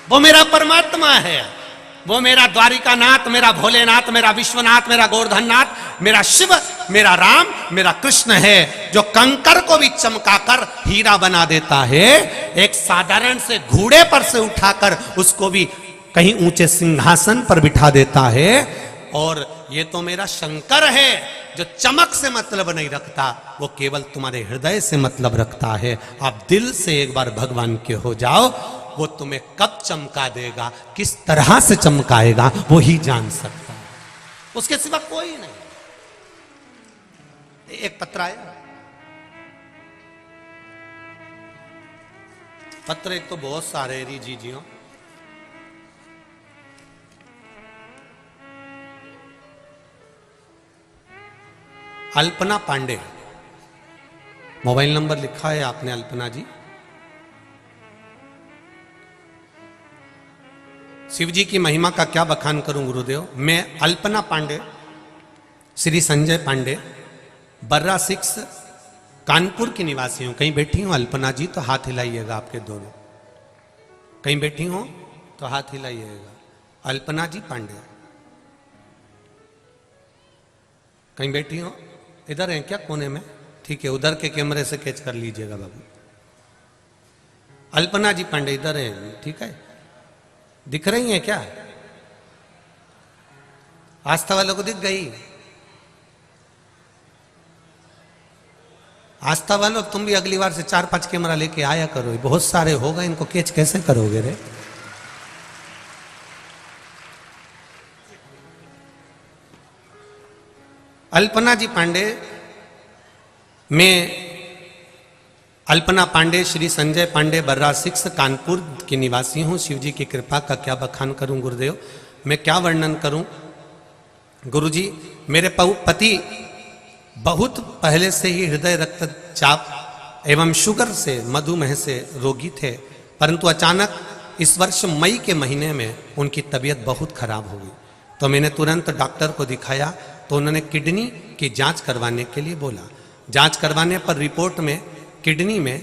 वो मेरा परमात्मा है, वो मेरा द्वारिकानाथ, मेरा भोलेनाथ, मेरा विश्वनाथ, मेरा गोवर्धननाथ, मेरा शिव, मेरा राम, मेरा कृष्ण है, जो कंकर को भी चमकाकर हीरा बना देता है, एक साधारण से घोड़े पर से उठाकर उसको भी कहीं ऊंचे सिंहासन पर बिठा देता है। और ये तो मेरा शंकर है, जो चमक से मतलब नहीं रखता, वो केवल तुम्हारे हृदय से मतलब रखता है। आप दिल से एक बार भगवान के हो जाओ, वो तुम्हें कब चमका देगा, किस तरह से चमकाएगा, वो ही जान सकता है, उसके सिवा कोई नहीं। एक पत्र आया, पत्र एक तो बहुत सारे जी। अल्पना पांडे, मोबाइल नंबर लिखा है आपने अल्पना जी। शिव जी की महिमा का क्या बखान करूं गुरुदेव। मैं अल्पना पांडे, श्री संजय पांडे, बर्रा 6 कानपुर की निवासी हूं। कहीं बैठी हूं अल्पना जी तो हाथ हिलाइएगा, आपके दोनों कहीं बैठी हो तो हाथ हिलाइएगा। अल्पना जी पांडे कहीं बैठी हो, इधर है क्या कोने में? ठीक है, उधर के कैमरे से कैच कर लीजिएगा बाबू। अल्पना जी पांडे इधर है, ठीक है, दिख रही हैं क्या? आस्था वालों को दिख गई? आस्था वालों तुम भी अगली बार से 4-5 कैमरा लेके आया करो, बहुत सारे होगा, इनको कैच कैसे करोगे रे? अल्पना जी पांडे, मैं अल्पना पांडे, श्री संजय पांडे, बर्रा 6 कानपुर के निवासी हूँ। शिव जी की कृपा का क्या बखान करूँ गुरुदेव, मैं क्या वर्णन करूँ गुरुजी। मेरे पति बहुत पहले से ही हृदय रक्तचाप एवं शुगर से, मधुमेह से रोगी थे, परंतु अचानक इस वर्ष मई के महीने में उनकी तबीयत बहुत खराब हो गई। तो मैंने तुरंत डॉक्टर को दिखाया, तो उन्होंने किडनी की जांच करवाने के लिए बोला। जांच करवाने पर रिपोर्ट में किडनी में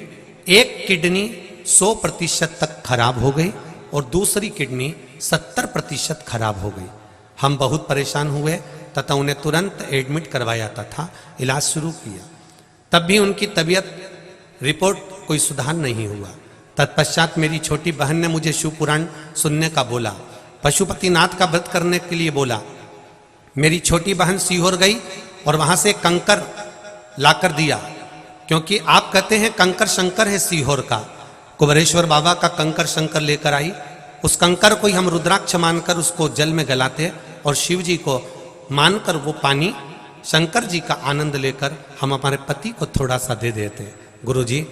एक किडनी 100% तक खराब हो गई और दूसरी किडनी 70% खराब हो गई। हम बहुत परेशान हुए तथा उन्हें तुरंत एडमिट करवाया तथा इलाज शुरू किया। तब भी उनकी तबीयत रिपोर्ट कोई सुधार नहीं हुआ। तत्पश्चात मेरी छोटी बहन ने मुझे शिव पुराण सुनने का बोला, पशुपतिनाथ का व्रत करने के लिए बोला। मेरी छोटी बहन सीहोर गई और वहां से कंकर लाकर दिया, क्योंकि आप कहते हैं कंकर शंकर है सीहोर का। कुबेरेश्वर बाबा का कंकर शंकर लेकर आई। उस कंकर को ही हम रुद्राक्ष मानकर उसको जल में गलाते और शिव जी को मानकर वो पानी शंकर जी का आनंद लेकर हम हमारे पति को थोड़ा सा दे देते। गुरु जी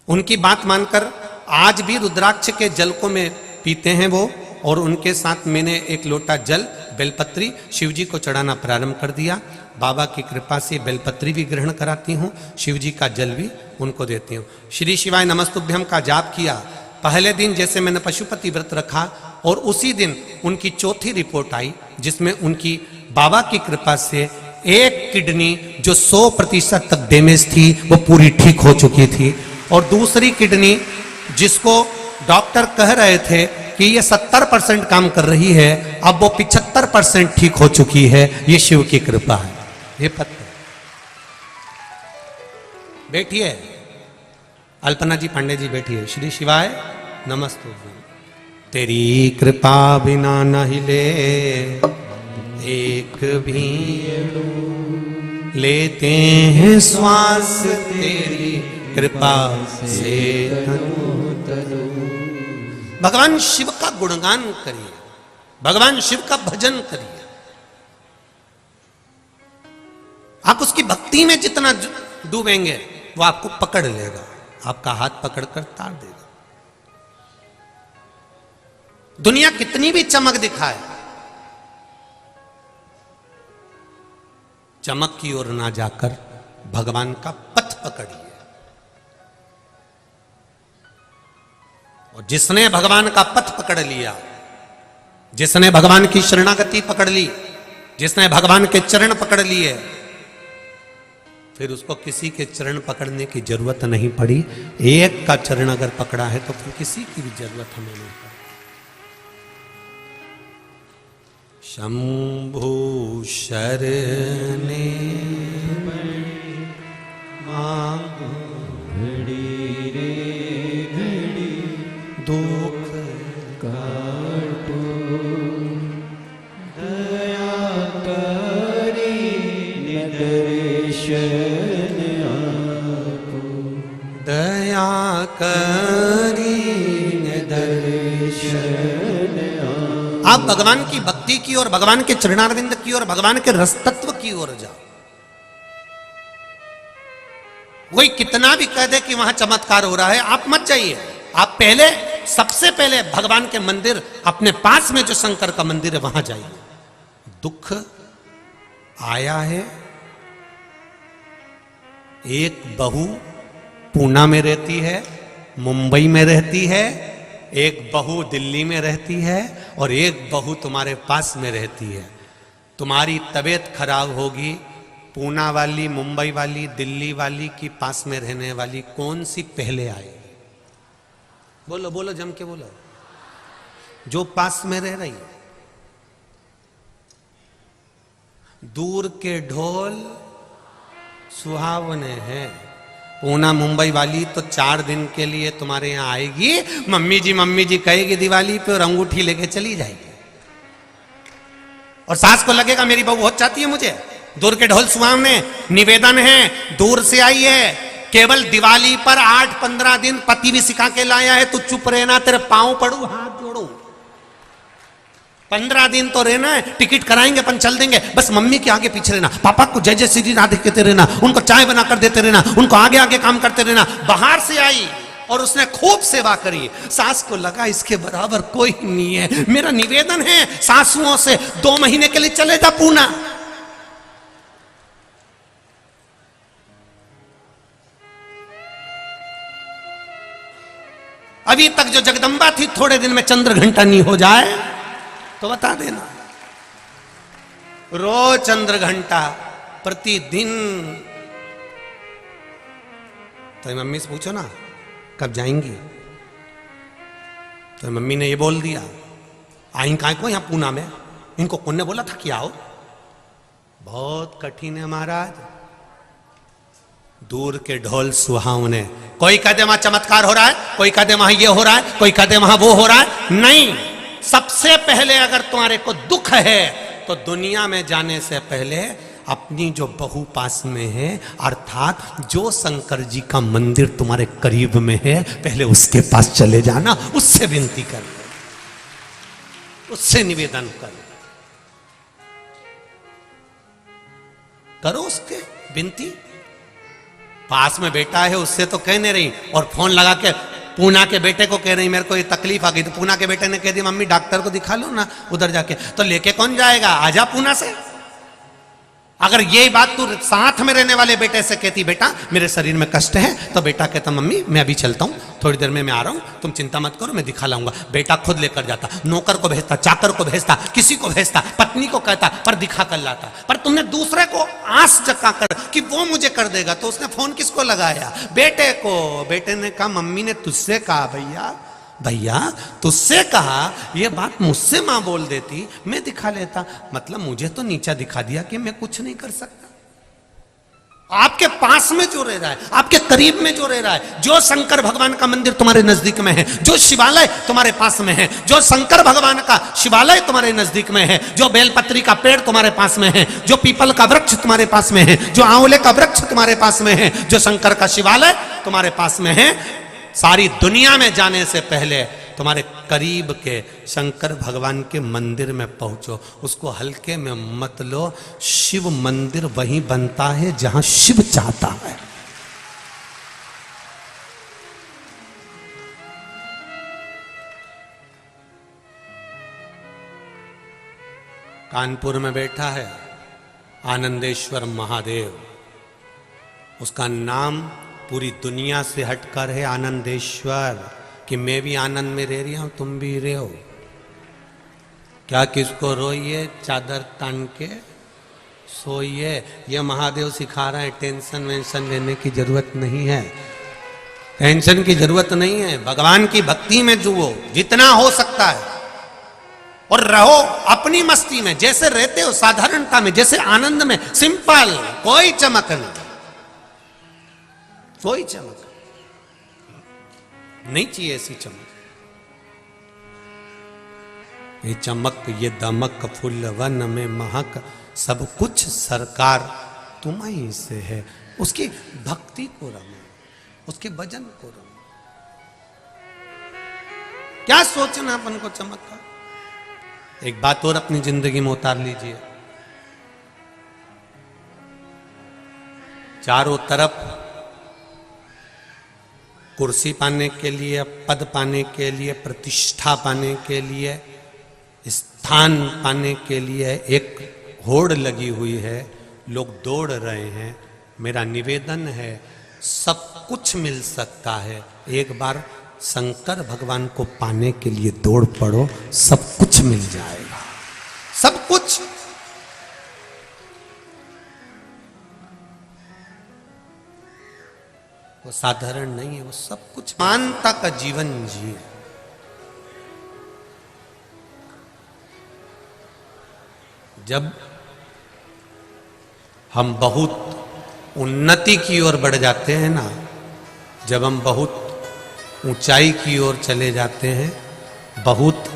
उनकी बात मानकर आज भी रुद्राक्ष के जल को में पीते हैं वो, और उनके साथ मैंने एक लोटा जल बेलपत्री शिव जी को चढ़ाना प्रारंभ कर दिया। बाबा की कृपा से बेलपत्री भी ग्रहण कराती हूँ, शिव जी का जल भी उनको देती हूँ। श्री शिवाय नमस्तुभ्यम का जाप किया। पहले दिन जैसे मैंने पशुपति व्रत रखा और उसी दिन उनकी चौथी रिपोर्ट आई, जिसमें उनकी बाबा की कृपा से एक किडनी जो 100% तक डैमेज थी वो पूरी ठीक हो चुकी थी, और दूसरी किडनी जिसको डॉक्टर कह रहे थे कि ये 70% काम कर रही है, अब वो 75% ठीक हो चुकी है। ये शिव की कृपा है। ये पत्र बैठिए, अल्पना जी पांडे जी बैठिए। श्री शिवाय नमस्ते। तेरी कृपा बिना न हिले एक भी, लेते हैं श्वास तेरी कृपा से। भगवान शिव का गुणगान करिए, भगवान शिव का भजन करिए। आप उसकी भक्ति में जितना डूबेंगे वो आपको पकड़ लेगा, आपका हाथ पकड़कर तार देगा। दुनिया कितनी भी चमक दिखाए, चमक की ओर ना जाकर भगवान का पथ पकड़िए। और जिसने भगवान का पथ पकड़ लिया, जिसने भगवान की शरणागति पकड़ ली, जिसने भगवान के चरण पकड़ लिए, फिर उसको किसी के चरण पकड़ने की जरूरत नहीं पड़ी। एक का चरण अगर पकड़ा है तो फिर किसी की भी जरूरत हमें नहीं पड़ी। शंभु शरणे मांगो घड़ी रे घड़ी दुख काटो दया करी दर्शन आपो दया करी दर्शन आप भगवान की भक्ति की और भगवान के चरणारविंद की और भगवान के रसतत्व की ओर जाओ। कोई कितना भी कह दे कि वहां चमत्कार हो रहा है, आप मत जाइए। आप पहले, सबसे पहले भगवान के मंदिर, अपने पास में जो शंकर का मंदिर है वहां जाइए। दुख आया है, एक बहू पूना में रहती है, मुंबई में रहती है, एक बहू दिल्ली में रहती है और एक बहू तुम्हारे पास में रहती है। तुम्हारी तबीयत खराब होगी, पूना वाली, मुंबई वाली, दिल्ली वाली की पास में रहने वाली कौन सी पहले आएगी? बोलो बोलो, जम के बोलो। जो पास में रह रही है। दूर के ढोल सुहावने हैं। पूना मुंबई वाली तो 4 दिन के लिए तुम्हारे यहां आएगी, मम्मी जी कहेगी दिवाली पे और अंगूठी लेके चली जाएगी। और सास को लगेगा मेरी बहू बहुत चाहती है मुझे। दूर के ढोल सुहावने, निवेदन है, दूर से आई है, केवल दिवाली पर 8-15 दिन पति भी सिखा के लाया है, तू चुप रहना, तेरे पांव पड़ू, हाथ जोड़ू। 15 दिन तो रहना है, टिकट कराएंगे अपन चल देंगे, बस मम्मी के आगे पीछे रहना, पापा को जय जय श्री राधे कहते रहना, उनको चाय बना कर देते रहना, उनको आगे आगे काम करते रहना। बाहर से आई और उसने खूब सेवा करी। सास को लगा इसके बराबर कोई नहीं है। मेरा निवेदन है सासुओं से, 2 महीने के लिए चले जा पूना। अभी तक जो जगदम्बा थी, थोड़े दिन में चंद्र घंटा नहीं हो जाए तो बता देना। रोज चंद्र घंटा प्रतिदिन। तो मम्मी से पूछो ना कब जाएंगी। तो मम्मी ने ये बोल दिया, आई काय को यहां पूना में, इनको कौन ने बोला था कि आओ। बहुत कठिन है महाराज। दूर के ढोल सुहावने। कोई कहते वहां चमत्कार हो रहा है, कोई कहते वहां ये हो रहा है, कोई कहते वहां वो हो रहा है। नहीं, सबसे पहले अगर तुम्हारे को दुख है तो दुनिया में जाने से पहले अपनी जो बहू पास में है, अर्थात जो शंकर जी का मंदिर तुम्हारे करीब में है, पहले उसके पास चले जाना, उससे विनती कर, उससे निवेदन करो उसके विनती। पास में बेटा है उससे तो कहने रही, और फोन लगा के पूना के बेटे को कह रही मेरे को ये तकलीफ आ गई। तो पूना के बेटे ने कह दिया मम्मी डॉक्टर को दिखा लो ना उधर जाके। तो लेके कौन जाएगा, आजा पूना से। अगर यही बात तू साथ में रहने वाले बेटे से कहती बेटा मेरे शरीर में कष्ट है, तो बेटा कहता मम्मी मैं अभी चलता हूं, थोड़ी देर में मैं आ रहा हूं, तुम चिंता मत करो, मैं दिखा लाऊंगा। बेटा खुद लेकर जाता, नौकर को भेजता, चाकर को भेजता, किसी को भेजता, पत्नी को कहता, पर दिखा कर लाता। पर तुमने दूसरे को आस जगा कर कि वो मुझे कर देगा, तो उसने फोन किसको लगाया, बेटे को। बेटे ने कहा मम्मी ने तुझसे कहा भैया तुझसे कहा, ये बात मुझसे मां बोल देती मैं दिखा लेता। मतलब मुझे तो नीचा दिखा दिया कि मैं कुछ नहीं कर सकता। आपके पास में जो रह रहा है, आपके करीब में जो रह रहा है, जो शंकर भगवान का मंदिर तुम्हारे नजदीक में है, जो शिवालय तुम्हारे पास में है, जो शंकर भगवान का शिवालय तुम्हारे नजदीक में है, जो बेलपत्री का पेड़ तुम्हारे पास में है, जो पीपल का वृक्ष तुम्हारे पास में है, जो आंवले का वृक्ष तुम्हारे पास में है, जो शंकर का शिवालय तुम्हारे पास में है, सारी दुनिया में जाने से पहले तुम्हारे करीब के शंकर भगवान के मंदिर में पहुंचो। उसको हल्के में मत लो। शिव मंदिर वहीं बनता है जहां शिव चाहता है। कानपुर में बैठा है आनंदेश्वर महादेव। उसका नाम पूरी दुनिया से हटकर है आनंदेश्वर, कि मैं भी आनंद में रह रही हूं, तुम भी रहो। क्या किसको रोइए चादर तान के, सोइए। ये महादेव सिखा रहा है टेंशन वेंशन लेने की जरूरत नहीं है, टेंशन की जरूरत नहीं है। भगवान की भक्ति में जुओ जितना हो सकता है, और रहो अपनी मस्ती में, जैसे रहते हो साधारणता में, जैसे आनंद में, सिंपल, कोई चमक नहीं, कोई चमक नहीं चाहिए ऐसी चमक। ये चमक ये दमक फूल वन में महक, सब कुछ सरकार तुम्हीं से है। उसकी भक्ति को रमो, उसके भजन को रमो। क्या सोचना अपन को चमक का। एक बात और अपनी जिंदगी में उतार लीजिए, चारों तरफ कुर्सी पाने के लिए, पद पाने के लिए, प्रतिष्ठा पाने के लिए, स्थान पाने के लिए एक होड़ लगी हुई है, लोग दौड़ रहे हैं। मेरा निवेदन है, सब कुछ मिल सकता है, एक बार शंकर भगवान को पाने के लिए दौड़ पड़ो, सब कुछ मिल जाएगा, सब कुछ। वो साधारण नहीं है, वो सब कुछ मानता का जीवन जिए। जब हम बहुत उन्नति की ओर बढ़ जाते हैं ना, जब हम बहुत ऊंचाई की ओर चले जाते हैं, बहुत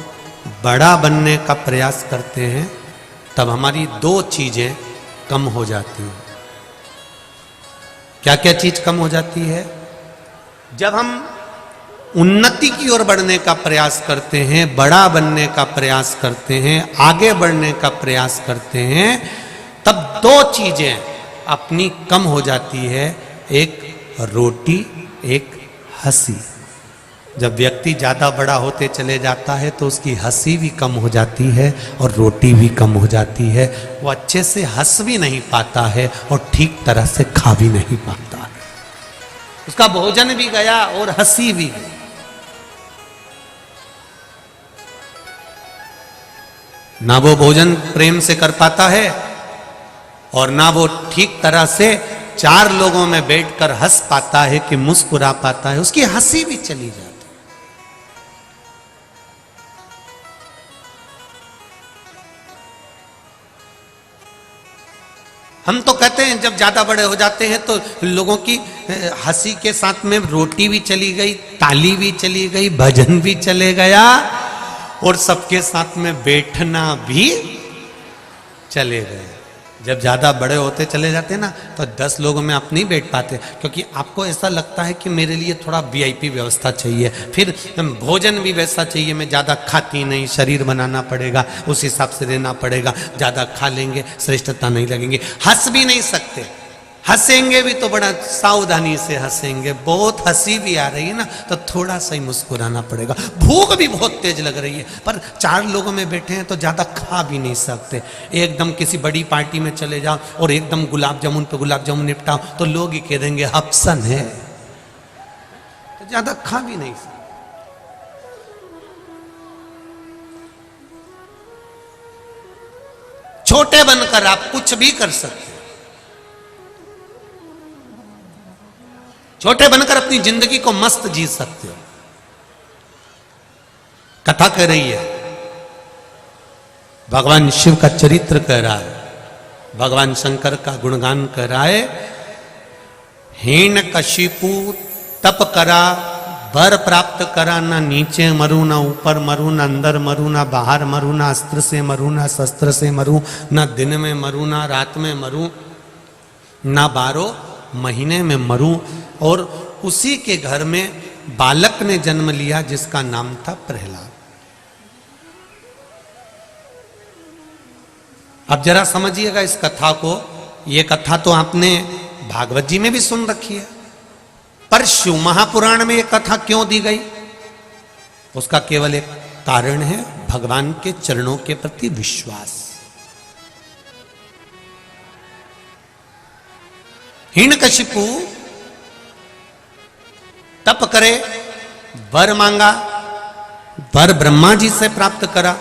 बड़ा बनने का प्रयास करते हैं, तब हमारी दो चीजें कम हो जाती हैं। क्या क्या चीज कम हो जाती है? जब हम उन्नति की ओर बढ़ने का प्रयास करते हैं, बड़ा बनने का प्रयास करते हैं, आगे बढ़ने का प्रयास करते हैं, तब दो चीजें अपनी कम हो जाती है, एक रोटी, एक हंसी। जब व्यक्ति ज्यादा बड़ा होते चले जाता है तो उसकी हंसी भी कम हो जाती है और रोटी भी कम हो जाती है। वो अच्छे से हंस भी नहीं पाता है और ठीक तरह से खा भी नहीं पाता है। उसका भोजन भी गया और हंसी भी गई। ना वो भोजन प्रेम से कर पाता है और ना वो ठीक तरह से चार लोगों में बैठकर हंस पाता है कि मुस्कुरा पाता है, उसकी हंसी भी चली जाती है। हम तो कहते हैं जब ज्यादा बड़े हो जाते हैं तो लोगों की हंसी के साथ में रोटी भी चली गई, ताली भी चली गई, भजन भी चले गया और सबके साथ में बैठना भी चले गए। जब ज्यादा बड़े होते चले जाते हैं ना तो 10 लोगों में आप नहीं बैठ पाते, क्योंकि आपको ऐसा लगता है कि मेरे लिए थोड़ा वीआईपी व्यवस्था चाहिए, फिर भोजन भी वैसा चाहिए, मैं ज्यादा खाती नहीं, शरीर बनाना पड़ेगा, उस हिसाब से रहना पड़ेगा, ज्यादा खा लेंगे श्रेष्ठता नहीं लगेंगे। हंस भी नहीं सकते, हंसेंगे भी तो बड़ा सावधानी से हंसेंगे, बहुत हंसी भी आ रही है ना तो थोड़ा सा ही मुस्कुराना पड़ेगा। भूख भी बहुत तेज लग रही है पर 4 लोगों में बैठे हैं तो ज्यादा खा भी नहीं सकते। एकदम किसी बड़ी पार्टी में चले जाओ और एकदम गुलाब जामुन पे गुलाब जामुन निपटाओ तो लोग ही कह देंगे हप्सन है, तो ज्यादा खा भी नहीं सकते। छोटे बनकर आप कुछ भी कर सकते, छोटे बनकर अपनी जिंदगी को मस्त जी सकते हो। कथा कह रही है, भगवान शिव का चरित्र कह रहा है, भगवान शंकर का गुणगान कर रहा है। हिरण्यकशिपु तप करा, वर प्राप्त करा, ना नीचे मरू, ना ऊपर मरू, ना अंदर मरू, ना बाहर मरू, ना अस्त्र से मरू, ना शस्त्र से मरू, ना दिन में मरू, ना रात में मरू, ना 12 महीने में मरूं। और उसी के घर में बालक ने जन्म लिया जिसका नाम था प्रहलाद। अब जरा समझिएगा इस कथा को। ये कथा तो आपने भागवत जी में भी सुन रखी है, पर शिव महापुराण में ये कथा क्यों दी गई? उसका केवल एक कारण है, भगवान के चरणों के प्रति विश्वास। हिरण्यकशिपु तप करे, वर मांगा, वर ब्रह्मा जी से प्राप्त करा,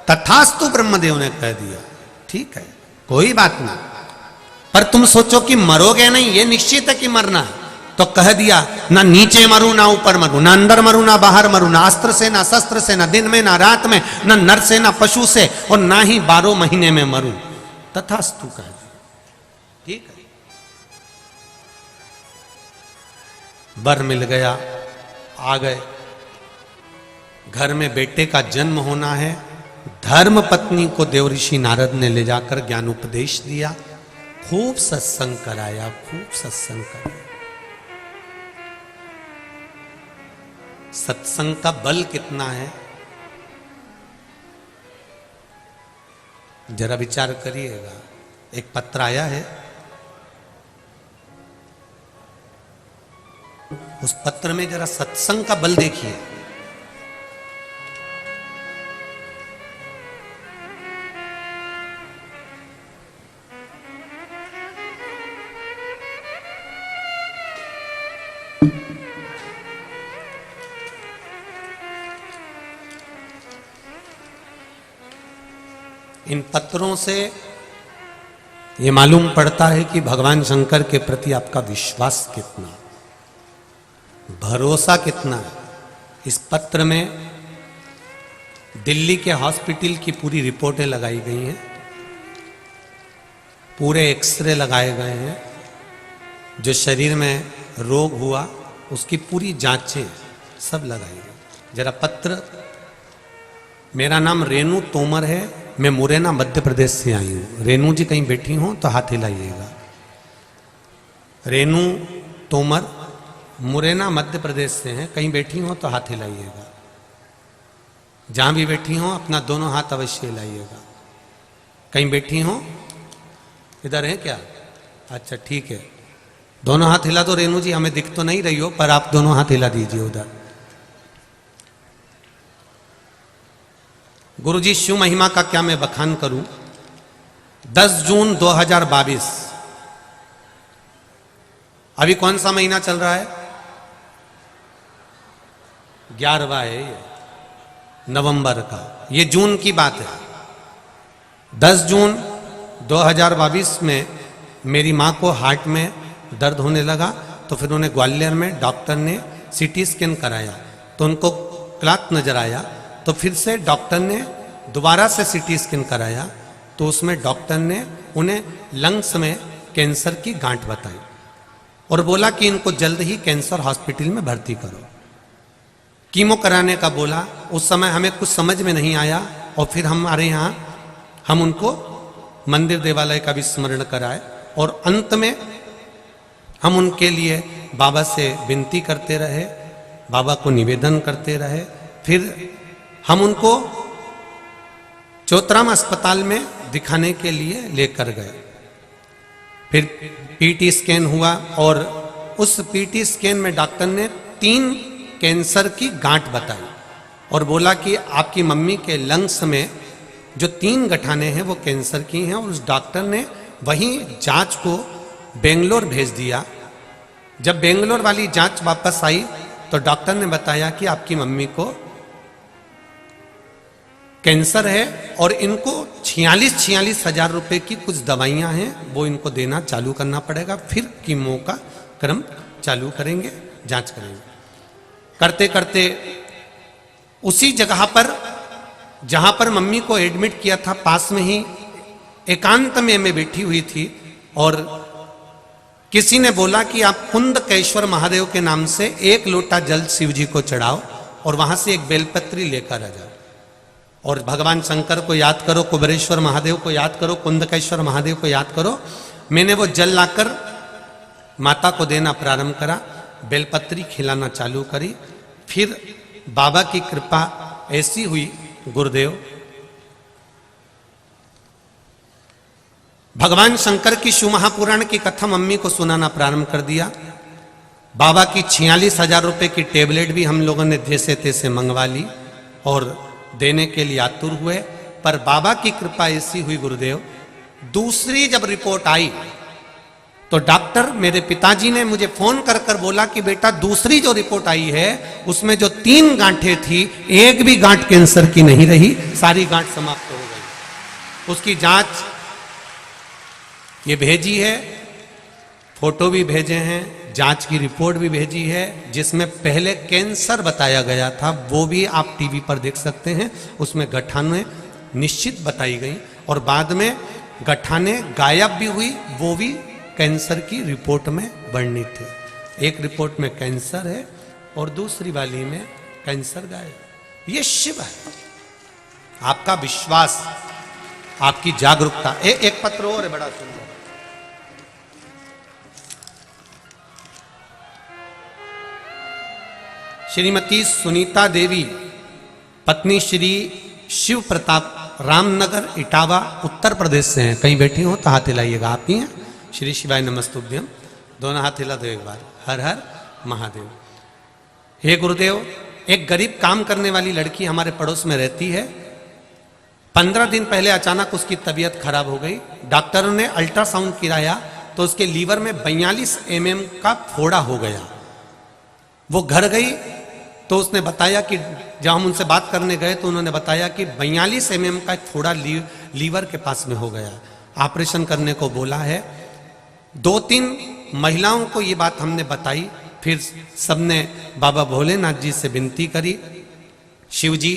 तथास्तु ब्रह्मदेव ने कह दिया ठीक है, कोई बात नहीं, पर तुम सोचो कि मरोगे नहीं, ये निश्चित है कि मरना है। तो कह दिया ना नीचे मरूं ना ऊपर मरूं, ना अंदर मरूं ना बाहर मरूं, ना अस्त्र से ना शस्त्र से, ना दिन में ना रात में, ना नर से ना पशु से, और ना ही 12 महीने में मरूं। तथास्तु कह दिया। ठीक है, वर मिल गया, आ गए। घर में बेटे का जन्म होना है। धर्म पत्नी को देवऋषि नारद ने ले जाकर ज्ञान उपदेश दिया, खूब सत्संग कराया, खूब सत्संग कराया। सत्संग का बल कितना है, जरा विचार करिएगा। एक पत्र आया है, उस पत्र में जरा सत्संग का बल देखिए। इन पत्रों से ये मालूम पड़ता है कि भगवान शंकर के प्रति आपका विश्वास कितना, भरोसा कितना है। इस पत्र में दिल्ली के हॉस्पिटल की पूरी रिपोर्टें लगाई गई हैं, पूरे एक्सरे लगाए गए हैं, जो शरीर में रोग हुआ उसकी पूरी जांचें सब लगाई गई। जरा पत्र, मेरा नाम रेणु तोमर है, मैं मुरैना मध्य प्रदेश से आई हूँ। रेणु जी कहीं बैठी हो तो हाथ हिलाइएगा। रेणु तोमर मुरैना मध्य प्रदेश से हैं, कहीं बैठी हो तो हाथ हिलाइएगा। जहां भी बैठी हो अपना दोनों हाथ अवश्य हिलाइएगा। कहीं बैठी हो, इधर है क्या? अच्छा ठीक है, दोनों हाथ हिला दो। रेणु जी हमें दिख तो नहीं रही हो, पर आप दोनों हाथ हिला दीजिए उधर। गुरुजी शिव महिमा का क्या मैं बखान करूं। 10 जून 2022, अभी कौन सा महीना चल रहा है? 11वां है ये, नवंबर का। ये जून की बात है। 10 जून 2022 में मेरी मां को हार्ट में दर्द होने लगा, तो फिर उन्हें ग्वालियर में डॉक्टर ने सीटी स्कैन कराया, तो उनको क्लॉट नजर आया। तो फिर से डॉक्टर ने दोबारा से सीटी स्कैन कराया, तो उसमें डॉक्टर ने उन्हें लंग्स में कैंसर की गांठ बताई और बोला कि इनको जल्द ही कैंसर हॉस्पिटल में भर्ती करो। कीमो कराने का बोला। उस समय हमें कुछ समझ में नहीं आया, और फिर हमारे यहाँ हम उनको मंदिर देवालय का भी स्मरण कराए, और अंत में हम उनके लिए बाबा से विनती करते रहे, बाबा को निवेदन करते रहे। फिर हम उनको चौतराम अस्पताल में दिखाने के लिए लेकर गए। फिर पीटी स्कैन हुआ, और उस पीटी स्कैन में डॉक्टर ने 3 कैंसर की गांठ बताई और बोला कि आपकी मम्मी के लंग्स में जो 3 गठाने हैं वो कैंसर की हैं। और उस डॉक्टर ने वही जांच को बेंगलोर भेज दिया। जब बेंगलोर वाली जांच वापस आई तो डॉक्टर ने बताया कि आपकी मम्मी को कैंसर है, और इनको 46 हजार रुपए की कुछ दवाइयां हैं, वो इनको देना चालू करना पड़ेगा। फिर कीमो का क्रम चालू करेंगे, जांच करेंगे। करते करते उसी जगह पर जहां पर मम्मी को एडमिट किया था, पास में ही एकांत में मैं बैठी हुई थी, और किसी ने बोला कि आप कुंदकेश्वर महादेव के नाम से 1 लोटा जल शिव जी को चढ़ाओ, और वहां से एक बेलपत्री लेकर आ जाओ, और भगवान शंकर को याद करो, कुबेरेश्वर महादेव को याद करो, कुंदकेश्वर महादेव को याद करो। मैंने वो जल लाकर माता को देना प्रारंभ करा, बेलपत्री खिलाना चालू करी। फिर बाबा की कृपा ऐसी हुई, गुरुदेव, भगवान शंकर की शिव महापुराण की कथा मम्मी को सुनाना प्रारंभ कर दिया। बाबा की 46 हजार रुपए की टेबलेट भी हम लोगों ने जैसे तैसे मंगवा ली और देने के लिए आतुर हुए। पर बाबा की कृपा ऐसी हुई गुरुदेव, दूसरी जब रिपोर्ट आई तो डॉक्टर मेरे पिताजी ने मुझे फोन कर कर बोला कि बेटा दूसरी जो रिपोर्ट आई है उसमें जो 3 गांठें थी, एक भी गांठ कैंसर की नहीं रही, सारी गांठ समाप्त हो गई। उसकी जांच ये भेजी है, फोटो भी भेजे हैं, जांच की रिपोर्ट भी भेजी है, जिसमें पहले कैंसर बताया गया था, वो भी आप टीवी पर देख सकते हैं। उसमें गठाने निश्चित बताई गई और बाद में गठाने गायब भी हुई, वो भी कैंसर की रिपोर्ट में वर्णित थे। एक रिपोर्ट में कैंसर है और दूसरी वाली में कैंसर गायब। ये शिव है, आपका विश्वास, आपकी जागरूकता। एक पत्र और है बड़ा सुंदर। श्रीमती सुनीता देवी, पत्नी श्री शिव प्रताप, रामनगर इटावा उत्तर प्रदेश से हैं। कहीं बैठी हो तो हाथ हिलाइएगा। आप ही हैं? श्री शिवाय नमस्तुभ्यम। दोनों हाथ हिला दो एक बार। हर हर महादेव। हे गुरुदेव, एक गरीब काम करने वाली लड़की हमारे पड़ोस में रहती है। 15 दिन पहले अचानक उसकी तबीयत खराब हो गई। डॉक्टरों ने अल्ट्रासाउंड कराया तो उसके लीवर में 42 mm का फोड़ा हो गया। वो घर गई तो उसने बताया कि जब हम उनसे बात करने गए तो उन्होंने बताया कि 42 mm का एक फोड़ा लीवर के पास में हो गया, ऑपरेशन करने को बोला है। 2-3 महिलाओं को ये बात हमने बताई, फिर सबने बाबा भोलेनाथ जी से विनती करी। शिव जी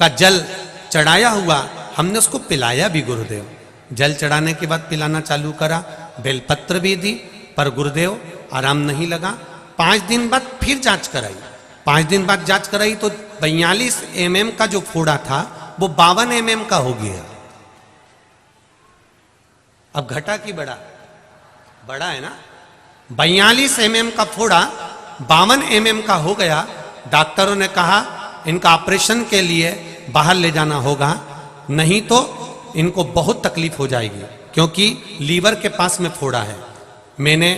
का जल चढ़ाया हुआ, हमने उसको पिलाया भी गुरुदेव। जल चढ़ाने के बाद पिलाना चालू करा, बेलपत्र भी दी, पर गुरुदेव आराम नहीं लगा। 5 दिन बाद फिर जांच कराई। 5 दिन बाद जांच कराई तो 42 mm का जो फोड़ा था वो 52 mm का हो गया। अब घटा की बड़ा? बड़ा है ना। 42 mm का फोड़ा 52 mm का हो गया। डॉक्टरों ने कहा इनका ऑपरेशन के लिए बाहर ले जाना होगा, नहीं तो इनको बहुत तकलीफ हो जाएगी, क्योंकि लीवर के पास में फोड़ा है। मैंने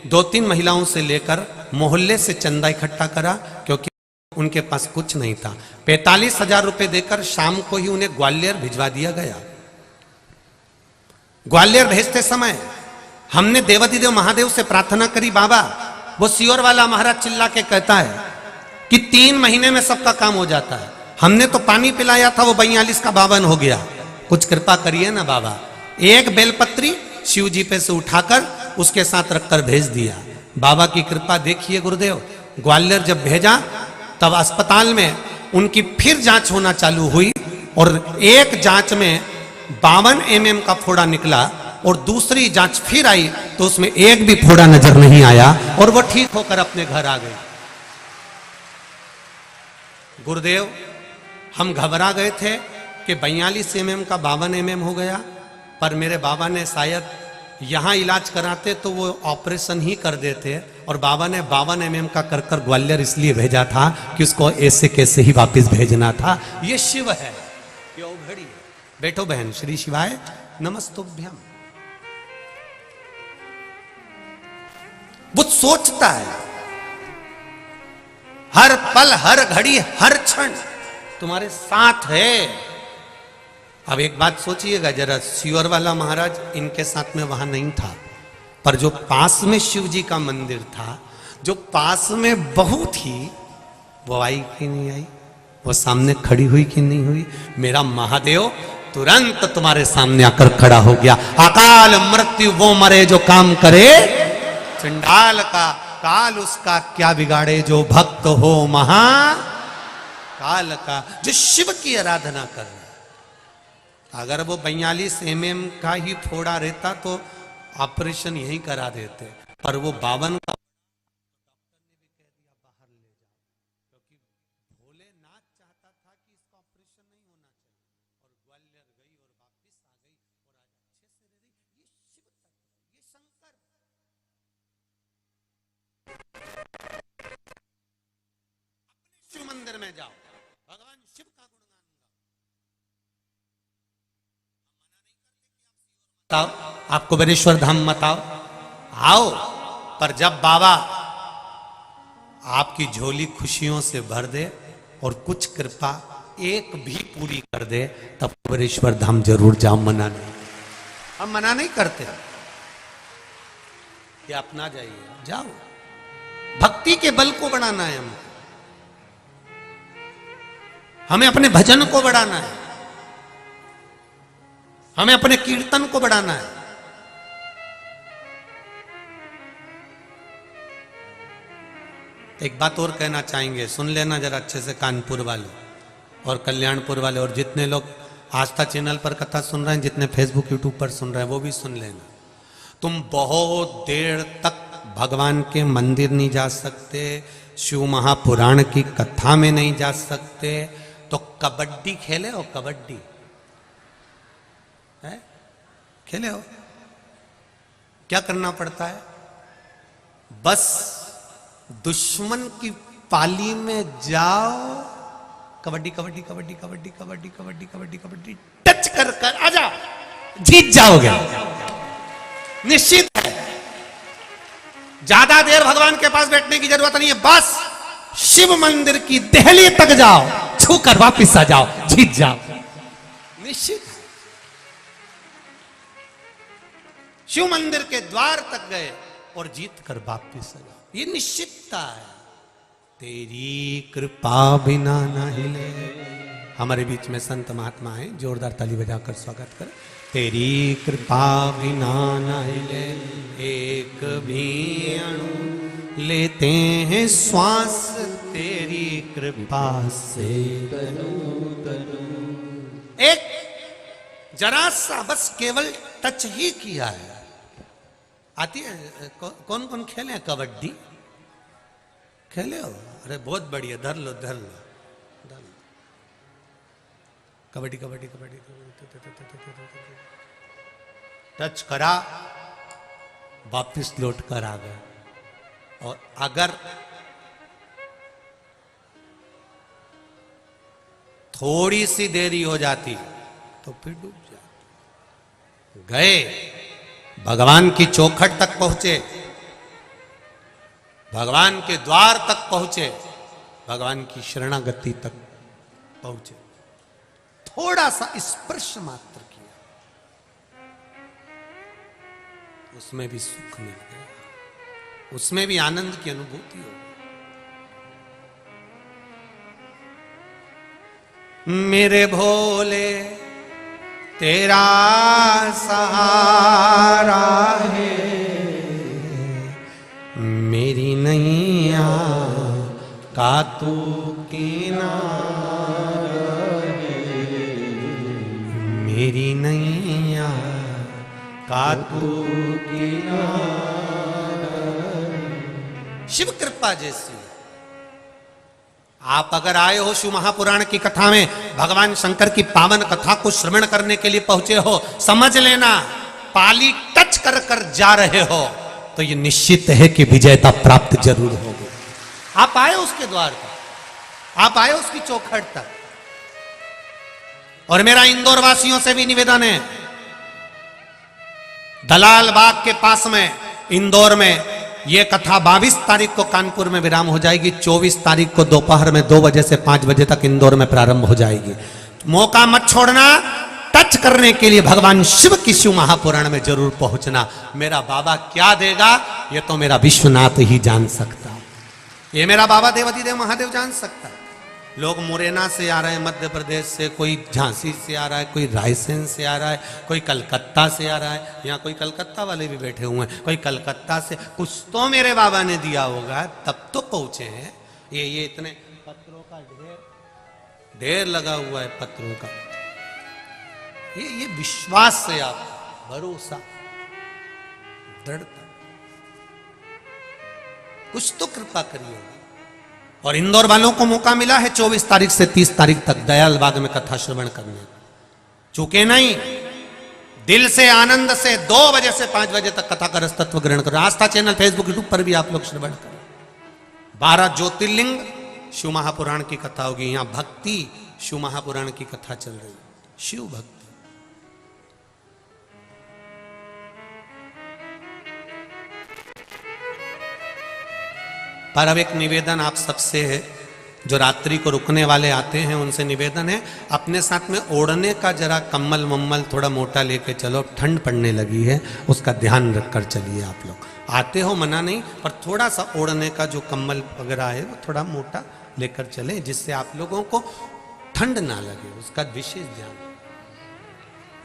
2-3 महिलाओं से लेकर मोहल्ले से चंदा इकट्ठा करा, क्योंकि उनके पास कुछ नहीं था। 45,000 रुपए देकर शाम को ही उन्हें ग्वालियर भिजवा दिया गया। ग्वालियर भेजते समय हमने देवाधिदेव महादेव से प्रार्थना करी, बाबा वो सियोर वाला महाराज चिल्ला के कहता है कि 3 महीने में सबका काम हो जाता है। हमने तो पानी पिलाया था, वो 42 का 52 हो गया। कुछ कृपा करिए ना बाबा। एक बेलपत्री शिव जी पे से उठाकर उसके साथ रखकर भेज दिया। बाबा की कृपा देखिए गुरुदेव। ग्वालियर जब भेजा तब अस्पताल में उनकी फिर जांच होना चालू हुई और एक जांच में 52 mm का फोड़ा निकला और दूसरी जांच फिर आई तो उसमें एक भी फोड़ा नजर नहीं आया और वो ठीक होकर अपने घर आ गए। गुरुदेव, हम घबरा गए थे कि 42 mm का 52 mm हो गया, पर मेरे बाबा ने शायद यहां इलाज कराते तो वो ऑपरेशन ही कर देते, और बाबा ने 52 mm का कर कर ग्वालियर इसलिए भेजा था कि उसको ऐसे कैसे ही वापस भेजना था। ये शिव है, ये औघड़ी है। बैठो बहन। श्री शिवाय नमस्तुभ्यम। वो सोचता है हर पल, हर घड़ी, हर क्षण तुम्हारे साथ है। अब एक बात सोचिएगा जरा, सियोर वाला महाराज इनके साथ में वहां नहीं था, पर जो पास में शिव जी का मंदिर था, जो पास में बहू थी, वो आई कि नहीं आई? वो सामने खड़ी हुई कि नहीं हुई? मेरा महादेव तुरंत तुम्हारे सामने आकर खड़ा हो गया। अकाल मृत्यु वो मरे जो काम करे, चंडाल का काल उसका क्या बिगाड़े, जो भक्त हो महा काल का। जो शिव की आराधना कर रहा है, अगर वो 42 mm का ही फोड़ा रहता तो ऑपरेशन यहीं करा देते, पर वो 52 का बाहर ले जाओ, क्योंकि भोलेनाथ चाहता था कि इसका ऑपरेशन नहीं होना चाहिए, और ग्वालियर गई और वापस आ गई और आज अच्छे से रह रही। ये शिव तत्व, ये शंकर। अपने शिव मंदिर में जाओ, भगवान शिव का गुणगान गाओ। आपको बरेश्वर धाम मत आओ, पर जब बाबा आपकी झोली खुशियों से भर दे और कुछ कृपा एक भी पूरी कर दे, तब बरेश्वर धाम जरूर जाओ। मना नहीं, हम मना नहीं करते, ये अपना जाइए, जाओ। भक्ति के बल को बढ़ाना है हमें अपने भजन को बढ़ाना है, हमें अपने कीर्तन को बढ़ाना है। एक बात और कहना चाहेंगे, सुन लेना जरा अच्छे से, कानपुर वाले और कल्याणपुर वाले और जितने लोग आस्था चैनल पर कथा सुन रहे हैं, जितने फेसबुक यूट्यूब पर सुन रहे हैं, वो भी सुन लेना। तुम बहुत देर तक भगवान के मंदिर नहीं जा सकते, शिव महापुराण की कथा में नहीं जा सकते, तो कबड्डी खेले हो? कबड्डी है? खेले हो? क्या करना पड़ता है? बस दुश्मन की पाली में जाओ, कबड्डी कबड्डी कबड्डी कबड्डी कबड्डी कबड्डी कबड्डी कबड्डी टच कर कर आ जाओ, जीत जाओगे, निश्चित है। ज्यादा देर भगवान के पास बैठने की जरूरत नहीं है, बस शिव मंदिर की देहली तक जाओ, छू कर वापिस आ जाओ, जीत जाओ, निश्चित है। शिव मंदिर के द्वार तक गए और जीत कर वापिस आ जाओ, ये निश्चितता है। तेरी कृपा बिना न हिले। हमारे बीच में संत महात्मा है, जोरदार ताली बजाकर स्वागत कर। तेरी कृपा बिना न हिले एक भी अणु, लेते हैं श्वास तेरी कृपा से तनु तनु। एक जरा सा बस केवल टच ही किया है। आती है? कौन कौन खेले हैं कबड्डी? खेले हो? अरे बहुत बढ़िया, धर लो धर लो धर लो। कबड्डी कबड्डी कबड्डी टच करा, वापिस लौट कर आ गया। और अगर थोड़ी सी देरी हो जाती तो फिर डूब जाती। गए, भगवान की चौखट तक पहुंचे, भगवान के द्वार तक पहुंचे, भगवान की शरणागति तक पहुंचे, थोड़ा सा स्पर्श मात्र किया, उसमें भी सुख मिल गया, उसमें भी आनंद की अनुभूति हो। मेरे भोले तेरा सहारा है, मेरी नैया का तू किनारा है, मेरी नैया का तू किनारा। शिव कृपा जैसी। आप अगर आए हो शिव महापुराण की कथा में, भगवान शंकर की पावन कथा को श्रवण करने के लिए पहुंचे हो, समझ लेना पाली टच कर कर जा रहे हो तो ये निश्चित है कि विजयता प्राप्त जरूर होगी। आप आए उसके द्वार तक, आप आए उसकी चौखट तक। और मेरा इंदौर वासियों से भी निवेदन है, दलाल बाग के पास में इंदौर में यह कथा 22 तारीख को कानपुर में विराम हो जाएगी, 24 तारीख को दोपहर में 2 बजे से 5 बजे तक इंदौर में प्रारंभ हो जाएगी। मौका मत छोड़ना, टच करने के लिए भगवान शिव की शिव महापुराण में जरूर पहुंचना। मेरा बाबा क्या देगा ये तो मेरा विश्वनाथ ही जान सकता, ये मेरा बाबा देवाधिदेव महादेव जान सकता। लोग मुरैना से आ रहे हैं, मध्य प्रदेश से, कोई झांसी से आ रहा है, कोई रायसेन से आ रहा है, कोई कलकत्ता से आ रहा है, यहाँ कोई कलकत्ता वाले भी बैठे हुए हैं, कोई कलकत्ता से, कुछ तो मेरे बाबा ने दिया होगा तब तो पहुंचे हैं। ये इतने पत्रों का ढेर लगा हुआ है, पत्रों का, ये विश्वास से आप, भरोसा, दृढ़ता, कुछ तो कृपा करिए। और इंदौर वालों को मौका मिला है 24 तारीख से 30 तारीख तक दयाल बाग में कथा श्रवण करने, चूके नहीं, दिल से आनंद से 2 बजे से 5 बजे तक कथा का रस तत्व ग्रहण करो। आस्था चैनल फेसबुक यूट्यूब पर भी आप लोग श्रवण करें। 12 ज्योतिर्लिंग शिव महापुराण की कथा होगी, यहां भक्ति शिव महापुराण की कथा चल रही है, शिव भक्ति। पर अब एक निवेदन आप सबसे है, जो रात्रि को रुकने वाले आते हैं उनसे निवेदन है, अपने साथ में ओढ़ने का जरा कम्बल मम्मल थोड़ा मोटा लेके चलो, ठंड पड़ने लगी है, उसका ध्यान रखकर चलिए। आप लोग आते हो मना नहीं, पर थोड़ा सा ओढ़ने का जो कम्बल वगैरह है वो थोड़ा मोटा लेकर चलें, जिससे आप लोगों को ठंड ना लगे, उसका विशेष ध्यान।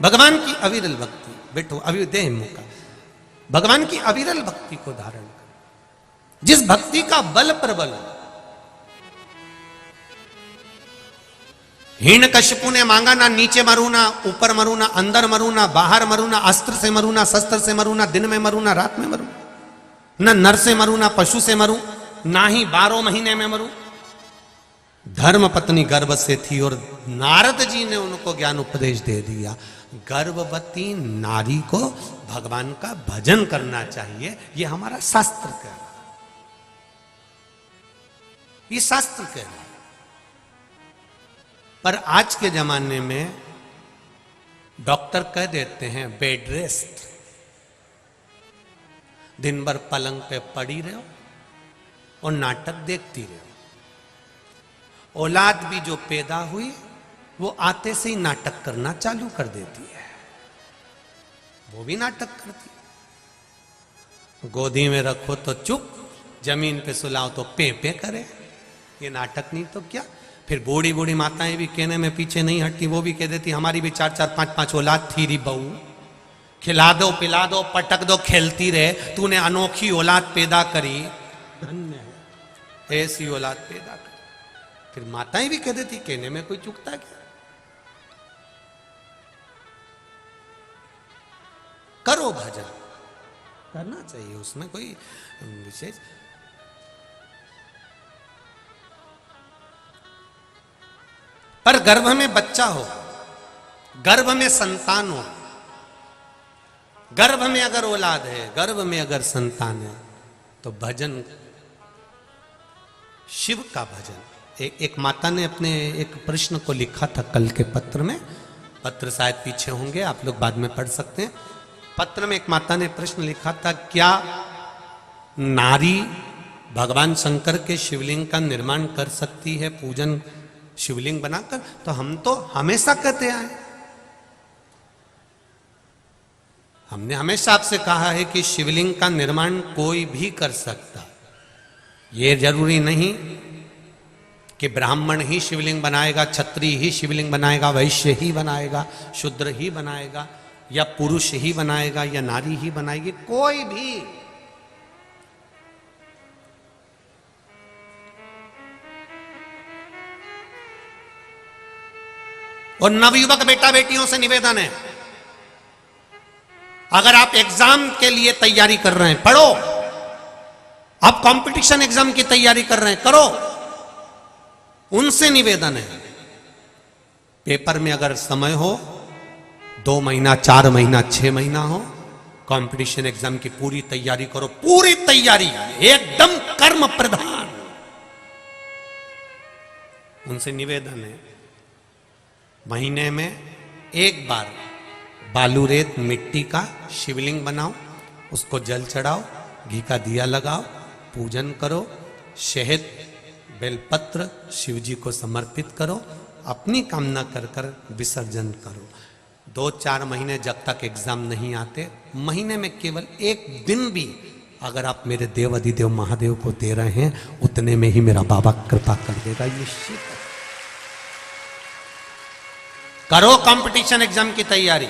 भगवान की अविरल भक्ति, बैठो अभी दे मौका, भगवान की अविरल भक्ति को धारण करो। जिस भक्ति का बल प्रबल हो। हिरण्यकशिपु ने मांगा ना नीचे मरू ना ऊपर मरू ना अंदर मरू ना बाहर मरू ना अस्त्र से मरू ना शस्त्र से मरू ना दिन में मरू ना रात में मरू, ना नर से मरू ना पशु से मरू, ना ही 12 महीने में मरू। धर्म पत्नी गर्भ से थी और नारद जी ने उनको ज्ञान उपदेश दे दिया, गर्भवती नारी को भगवान का भजन करना चाहिए। ये हमारा शास्त्र कह रहा है, ये शास्त्र कह रहा है। पर आज के जमाने में डॉक्टर कह देते हैं बेड रेस्ट, दिन भर पलंग पे पड़ी रहो और नाटक देखती रहो। औलाद भी जो पैदा हुई वो आते से ही नाटक करना चालू कर देती है, वो भी नाटक करती है। गोदी में रखो तो चुप, जमीन पे सुलाओ तो पे पे करे, ये नाटक नहीं तो क्या। फिर बूढ़ी बूढ़ी माताएं भी कहने में पीछे नहीं हटती, वो भी कह देती हमारी भी 4-4 5-5 औलाद थी री बहू, खिला दो पिला दो पटक दो खेलती रहे, तूने अनोखी औलाद पैदा करी, धन्य है ऐसी औलाद पैदा करी। फिर माताएं भी कह देती कहने में कोई चुकता क्या। करो भजन, करना चाहिए, उसमें कोई विशेष। पर गर्भ में बच्चा हो, गर्भ में संतान हो, गर्भ में अगर औलाद है, गर्भ में अगर संतान है, तो भजन, शिव का भजन। एक माता ने अपने एक प्रश्न को लिखा था कल के पत्र में, पत्र शायद पीछे होंगे, आप लोग बाद में पढ़ सकते हैं। पत्र में एक माता ने प्रश्न लिखा था, क्या नारी भगवान शंकर के शिवलिंग का निर्माण कर सकती है पूजन शिवलिंग बनाकर? तो हम तो हमेशा कहते आए, हमने हमेशा आपसे कहा है कि शिवलिंग का निर्माण कोई भी कर सकता। ये जरूरी नहीं कि ब्राह्मण ही शिवलिंग बनाएगा, क्षत्रिय ही शिवलिंग बनाएगा, वैश्य ही बनाएगा, शूद्र ही बनाएगा, या पुरुष ही बनाएगा, या नारी ही बनाएगी, कोई भी। और नवयुवक बेटा बेटियों से निवेदन है, अगर आप एग्जाम के लिए तैयारी कर रहे हैं, पढ़ो। आप कंपटीशन एग्जाम की तैयारी कर रहे हैं, करो। उनसे निवेदन है, पेपर में अगर समय हो 2 महीना 4 महीना 6 महीना हो, कंपटीशन एग्जाम की पूरी तैयारी करो, पूरी तैयारी एकदम कर्म प्रधान। उनसे निवेदन है, महीने में एक बार बालू रेत मिट्टी का शिवलिंग बनाओ, उसको जल चढ़ाओ, घी का दिया लगाओ, पूजन करो, शहद बेलपत्र शिव जी को समर्पित करो, अपनी कामना कर कर विसर्जन करो। 2-4 महीने जब तक एग्जाम नहीं आते, महीने में केवल एक दिन भी अगर आप मेरे देव अधिदेव महादेव को दे रहे हैं, उतने में ही मेरा बाबा कृपा कर देगा। ये निश्चित करो कंपटीशन एग्जाम की तैयारी।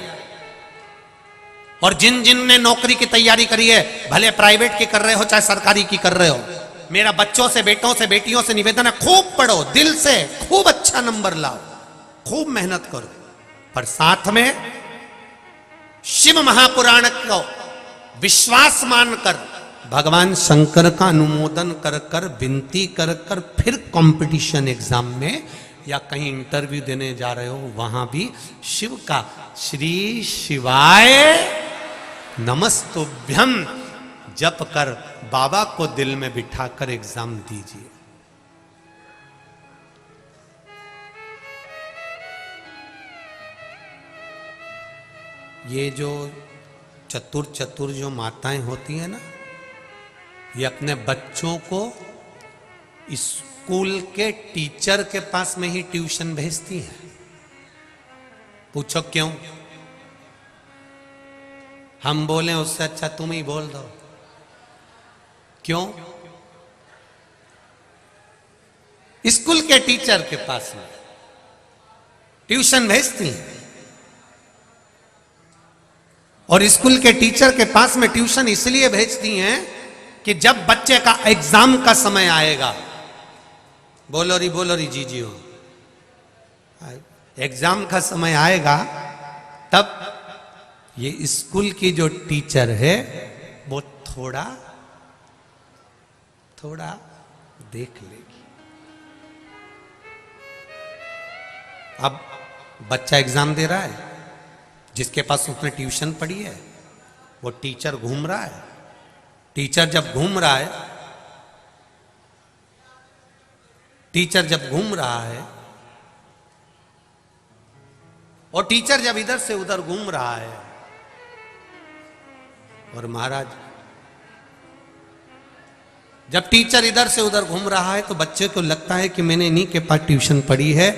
और जिन जिन ने नौकरी की तैयारी करी है, भले प्राइवेट की कर रहे हो चाहे सरकारी की कर रहे हो, मेरा बच्चों से बेटों से बेटियों से निवेदन है, खूब पढ़ो, दिल से खूब अच्छा नंबर लाओ, खूब मेहनत करो, पर साथ में शिव महापुराण को विश्वास मानकर भगवान शंकर का अनुमोदन कर कर विनती कर कर फिर कंपटीशन एग्जाम में या कहीं इंटरव्यू देने जा रहे हो, वहां भी शिव का श्री शिवाय नमस्तुभ्यम जप कर बाबा को दिल में बिठाकर एग्जाम दीजिए। ये जो चतुर जो माताएं होती हैं ना, ये अपने बच्चों को स्कूल के टीचर के पास में ही ट्यूशन भेजती हैं। पूछो क्यों? हम बोले उससे अच्छा तुम ही बोल दो क्यों। स्कूल के टीचर के पास में ट्यूशन भेजती हैं, और स्कूल के टीचर के पास में ट्यूशन इसलिए भेजती हैं कि जब बच्चे का एग्जाम का समय आएगा, बोलो री जी जी हो, एग्जाम का समय आएगा, तब ये स्कूल की जो टीचर है वो थोड़ा थोड़ा देख लेगी। अब बच्चा एग्जाम दे रहा है, जिसके पास उसने ट्यूशन पढ़ी है, वो टीचर घूम रहा है। टीचर जब घूम रहा है, टीचर जब घूम रहा है और टीचर जब इधर से उधर घूम रहा है, और महाराज जब टीचर इधर से उधर घूम रहा है तो बच्चे को लगता है कि मैंने इन्हीं के पास ट्यूशन पढ़ी है,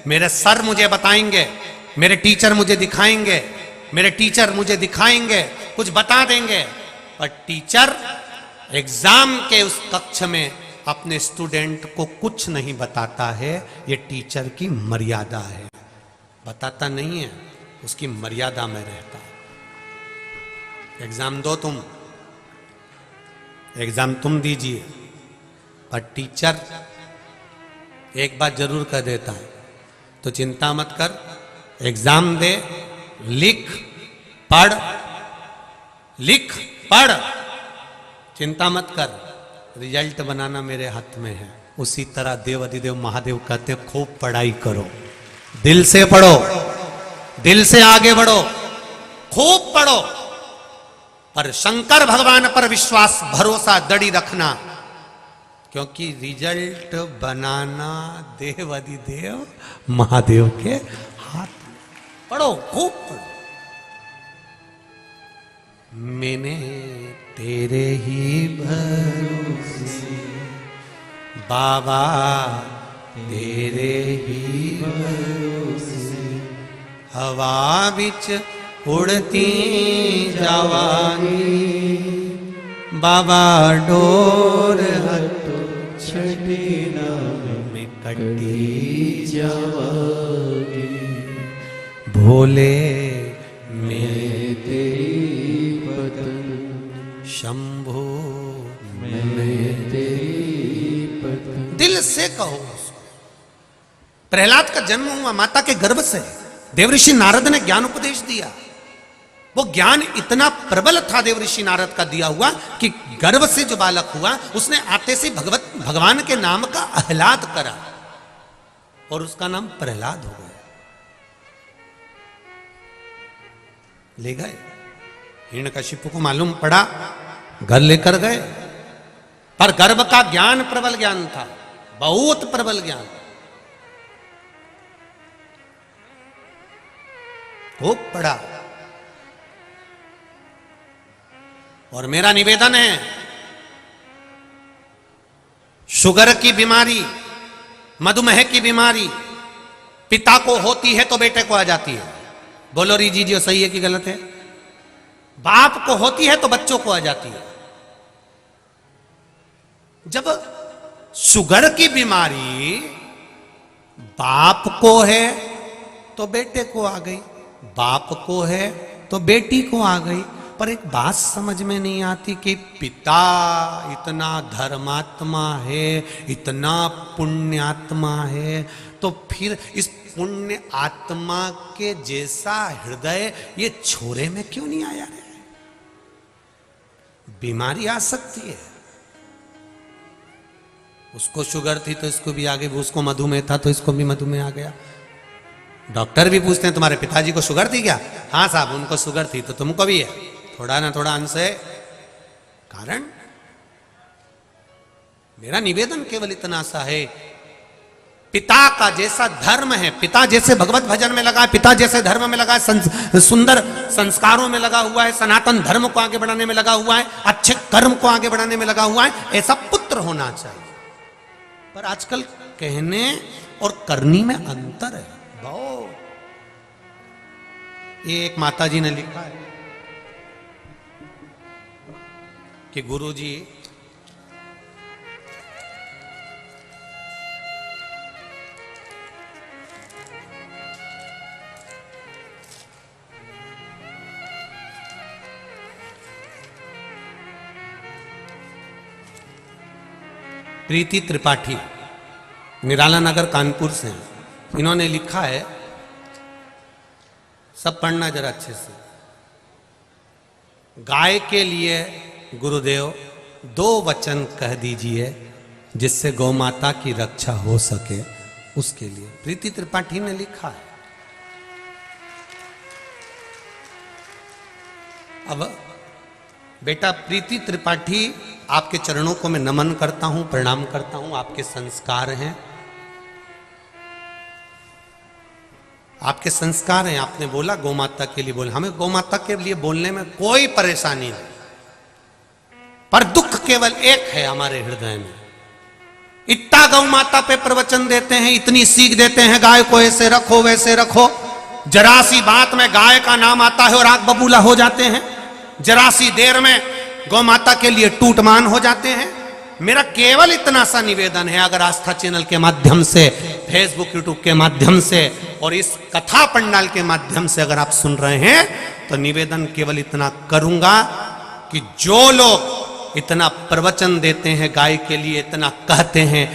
मेरे सर मुझे बताएंगे, मेरे टीचर मुझे दिखाएंगे, मेरे टीचर मुझे दिखाएंगे, कुछ बता देंगे। पर टीचर एग्जाम के उस कक्ष में अपने स्टूडेंट को कुछ नहीं बताता है। ये टीचर की मर्यादा है, बताता नहीं है, उसकी मर्यादा में रहता है। एग्जाम दो तुम, एग्जाम तुम दीजिए, पर टीचर एक बात जरूर कर देता है, तो चिंता मत कर, एग्जाम दे, लिख पढ़, लिख पढ़, चिंता मत कर, रिजल्ट बनाना मेरे हाथ में है। उसी तरह देव अधिदेव महादेव कहते हैं, खूब पढ़ाई करो, दिल से पढ़ो, दिल से आगे बढ़ो, खूब पढ़ो, पर शंकर भगवान पर विश्वास भरोसा दृढ़ रखना, क्योंकि रिजल्ट बनाना देव अधिदेव महादेव के हाथ में। पढ़ो, खूब पढ़ो। मैंने तेरे ही भरोसे बाबा, तेरे ही भरोसे हवा बिच उड़ती जावांगी, बाबा डोर हटो छठी में कटी जावांगी, भोले मैं तेरी पतन, शंभो मैं तेरी पतन। दिल से कहो उसको। प्रहलाद का जन्म हुआ माता के गर्भ से, देवऋषि नारद ने ज्ञान उपदेश दिया। वो ज्ञान इतना प्रबल था देवऋषि नारद का दिया हुआ कि गर्भ से जो बालक हुआ उसने आते से भगवान के नाम का आह्लाद करा और उसका नाम प्रहलाद हो गया। ले गए, हिरण्यकशिपु को मालूम पड़ा, घर लेकर गए, पर गर्भ का ज्ञान प्रबल ज्ञान था, बहुत प्रबल ज्ञान, खूब पढ़ा। और मेरा निवेदन है, शुगर की बीमारी, मधुमेह की बीमारी पिता को होती है तो बेटे को आ जाती है। बोलो री जी जी, सही है कि गलत है? बाप को होती है तो बच्चों को आ जाती है। जब शुगर की बीमारी बाप को है तो बेटे को आ गई, बाप को है तो बेटी को आ गई। पर एक बात समझ में नहीं आती कि पिता इतना धर्मात्मा है, इतना पुण्यात्मा है, तो फिर इस पुण्य आत्मा के जैसा हृदय ये छोरे में क्यों नहीं आया रे? बीमारी आ सकती है। उसको शुगर थी तो इसको भी आ गई, उसको मधुमेह था तो इसको भी मधुमेह आ गया। डॉक्टर भी पूछते हैं तुम्हारे पिताजी को शुगर थी क्या? हाँ साहब, उनको शुगर थी तो तुमको भी है, थोड़ा ना थोड़ा अंश है। कारण मेरा निवेदन केवल इतना सा है, पिता का जैसा धर्म है, पिता जैसे भगवत भजन में लगा है, पिता जैसे धर्म में लगा है, सुंदर संस्कारों में लगा हुआ है, सनातन धर्म को आगे बढ़ाने में लगा हुआ है, अच्छे कर्म को आगे बढ़ाने में लगा हुआ है, ऐसा पुत्र होना चाहिए। पर आजकल कहने और करनी में अंतर है बहुत। ये एक माता जी ने लिखा है कि गुरुजी प्रीति त्रिपाठी निराला नगर कानपुर से हैं। इन्होंने लिखा है, सब पढ़ना जरा अच्छे से। गाय के लिए गुरुदेव 2 वचन कह दीजिए जिससे गौ माता की रक्षा हो सके, उसके लिए। प्रीति त्रिपाठी ने लिखा है। अब बेटा प्रीति त्रिपाठी, आपके चरणों को मैं नमन करता हूं, प्रणाम करता हूं। आपके संस्कार हैं, आपके संस्कार हैं। आपने बोला गौ माता के लिए बोला, हमें गौ माता के लिए बोलने में कोई परेशानी नहीं, पर दुख केवल एक है हमारे हृदय में। इतना गौ माता पे प्रवचन देते हैं, इतनी सीख देते हैं, गाय को ऐसे रखो वैसे रखो, जरा सी बात में गाय का नाम आता है और आग बबूला हो जाते हैं, जरा सी देर में गौ माता के लिए टूटमान हो जाते हैं। मेरा केवल इतना सा निवेदन है, अगर आस्था चैनल के माध्यम से, फेसबुक यूट्यूब के माध्यम से और इस कथा पंडाल के माध्यम से अगर आप सुन रहे हैं, तो निवेदन केवल इतना करूंगा कि जो लोग इतना प्रवचन देते हैं गाय के लिए, इतना कहते हैं,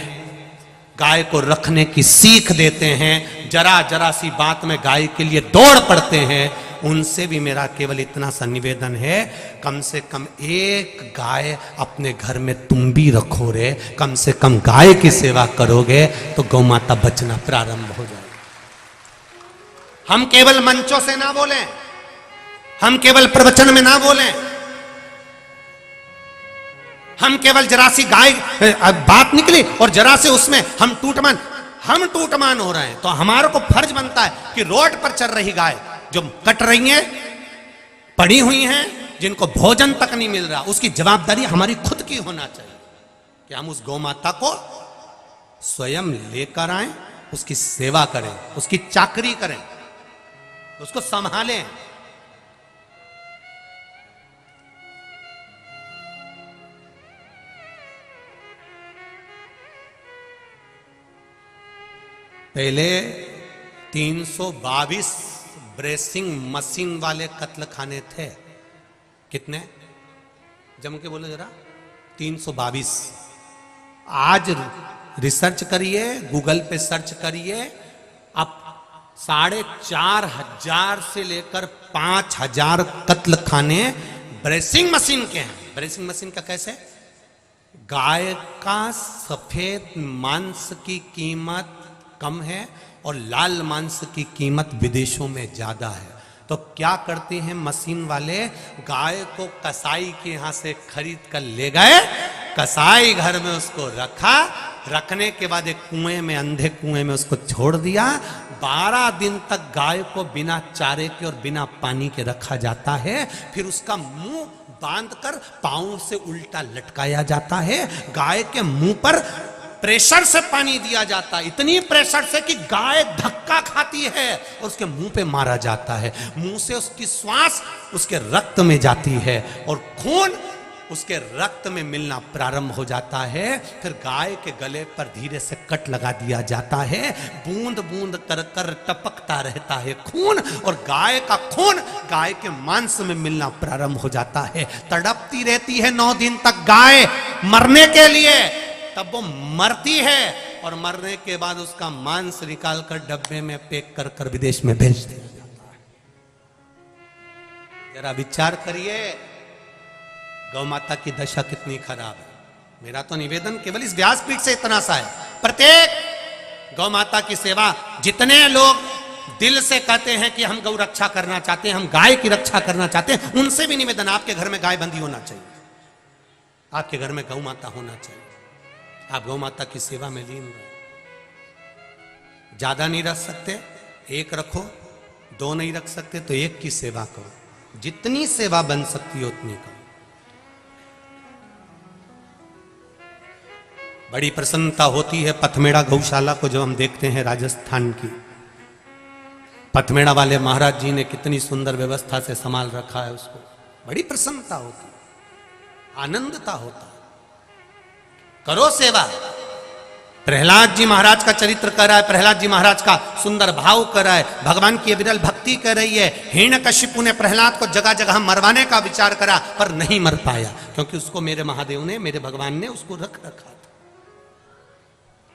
गाय को रखने की सीख देते हैं, जरा जरा सी बात में गाय के लिए दौड़ पड़ते हैं, उनसे भी मेरा केवल इतना सा निवेदन है, कम से कम एक गाय अपने घर में तुम भी रखो रे। कम से कम गाय की सेवा करोगे तो गौ माता बचना प्रारंभ हो जाएगी। हम केवल मंचों से ना बोलें, हम केवल प्रवचन में ना बोलें, हम केवल जरा सी गाय बात निकली और जरा से उसमें हम टूटमान हो रहे हैं। तो हमारे को फर्ज बनता है कि रोड पर चल रही गाय जो कट रही हैं, पड़ी हुई हैं, जिनको भोजन तक नहीं मिल रहा, उसकी जवाबदारी हमारी खुद की होना चाहिए कि हम उस गौ माता को स्वयं लेकर आए, उसकी सेवा करें, उसकी चाकरी करें, उसको संभालें। पहले 322 ब्रेसिंग मशीन वाले कत्ल खाने थे। कितने? जम के बोलो जरा। 322। आज रिसर्च करिए, गूगल पे सर्च करिए, अब 4,500 से लेकर 5,000 कत्ल खाने ब्रेसिंग मशीन के हैं। ब्रेसिंग मशीन का कैसे? गाय का सफेद मांस की कीमत कम है और लाल मांस की कीमत विदेशों में ज्यादा है। तो क्या करते हैं मशीन वाले, गाय को कसाई के यहां से खरीद कर ले गए, कसाई घर में उसको रखा, रखने के बाद एक कुएं में, अंधे कुएं में उसको छोड़ दिया। 12 दिन तक गाय को बिना चारे के और बिना पानी के रखा जाता है। फिर उसका मुंह बांधकर पांव से उल्टा लटकाया जाता है। गाय के मुंह पर प्रेशर से पानी दिया जाता है, इतनी प्रेशर से कि गाय धक्का खाती है और उसके मुंह पे मारा जाता है। मुंह से उसकी श्वास उसके रक्त में जाती है और खून उसके रक्त में मिलना प्रारंभ हो जाता है। फिर गाय के गले पर धीरे से कट लगा दिया जाता है। बूंद बूंद कर कर टपकता रहता है खून, और गाय का खून गाय के मांस में मिलना प्रारंभ हो जाता है। तड़पती रहती है 9 दिन तक गाय मरने के लिए, तब वो मरती है और मरने के बाद उसका मांस निकालकर डब्बे में पैक कर कर विदेश में भेज दिया जाता है। जरा विचार करिए गौ माता की दशा कितनी खराब है। मेरा तो निवेदन केवल इस व्यासपीठ से इतना सा है, प्रत्येक गौ माता की सेवा, जितने लोग दिल से कहते हैं कि हम गौ रक्षा करना चाहते हैं, हम गाय की रक्षा करना चाहते हैं, उनसे भी निवेदन, आपके घर में गाय बंदी होना चाहिए, आपके घर में गौ माता होना चाहिए। आप गौ माता की सेवा में लीन रहो। ज्यादा नहीं रख सकते, 1 रखो, 2 नहीं रख सकते तो 1 की सेवा करो। जितनी सेवा बन सकती है उतनी करो। बड़ी प्रसन्नता होती है पथमेड़ा गौशाला को जब हम देखते हैं, राजस्थान की। पथमेड़ा वाले महाराज जी ने कितनी सुंदर व्यवस्था से संभाल रखा है उसको। बड़ी प्रसन्नता होती, आनंदता होता। करो सेवा। प्रहलाद जी महाराज का चरित्र कर रहा है, प्रहलाद जी महाराज का सुंदर भाव कर रहा है, भगवान की विरल भक्ति कर रही है। हिरण्यकशिपु ने प्रहलाद को जगह जगह मरवाने का विचार करा, पर नहीं मर पाया, क्योंकि उसको मेरे महादेव ने, मेरे भगवान ने उसको रख रखा था।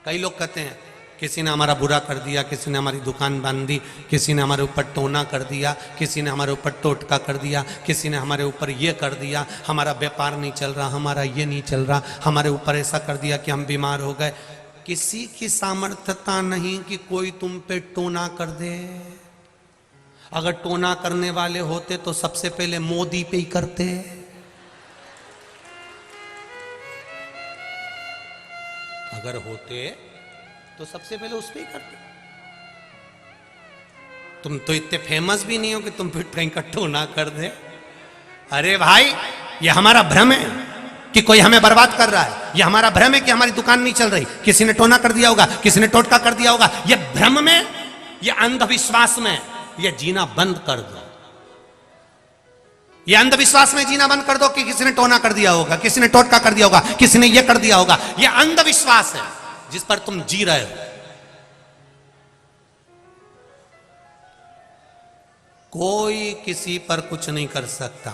कई लोग कहते हैं किसी ने हमारा बुरा कर दिया, किसी ने हमारी दुकान बांध दी, किसी ने हमारे ऊपर टोना कर दिया, किसी ने हमारे ऊपर टोटका कर दिया, किसी ने हमारे ऊपर ये कर दिया, हमारा व्यापार नहीं चल रहा, हमारा ये नहीं चल रहा, हमारे ऊपर ऐसा कर दिया कि हम बीमार हो गए। किसी की सामर्थ्यता नहीं कि कोई तुम पे टोना कर दे। अगर टोना करने वाले होते तो सबसे पहले मोदी पे ही करते। अगर होते तो सबसे पहले उस पे ही करते। तुम तो इतने फेमस भी नहीं हो कि तुम फिर कहीं का टोना कर दे। अरे भाई, ये हमारा भ्रम है कि कोई हमें बर्बाद कर रहा है। ये हमारा भ्रम है कि हमारी दुकान नहीं चल रही, किसी ने टोना कर दिया होगा, किसी ने टोटका कर दिया होगा। ये भ्रम में, ये अंधविश्वास में ये जीना बंद कर दो। ये अंधविश्वास में जीना बंद कर दो कि किसी ने टोना कर दिया होगा, किसी ने टोटका कर दिया होगा, किसी ने ये कर दिया होगा। ये अंधविश्वास है जिस पर तुम जी रहे हो। कोई किसी पर कुछ नहीं कर सकता।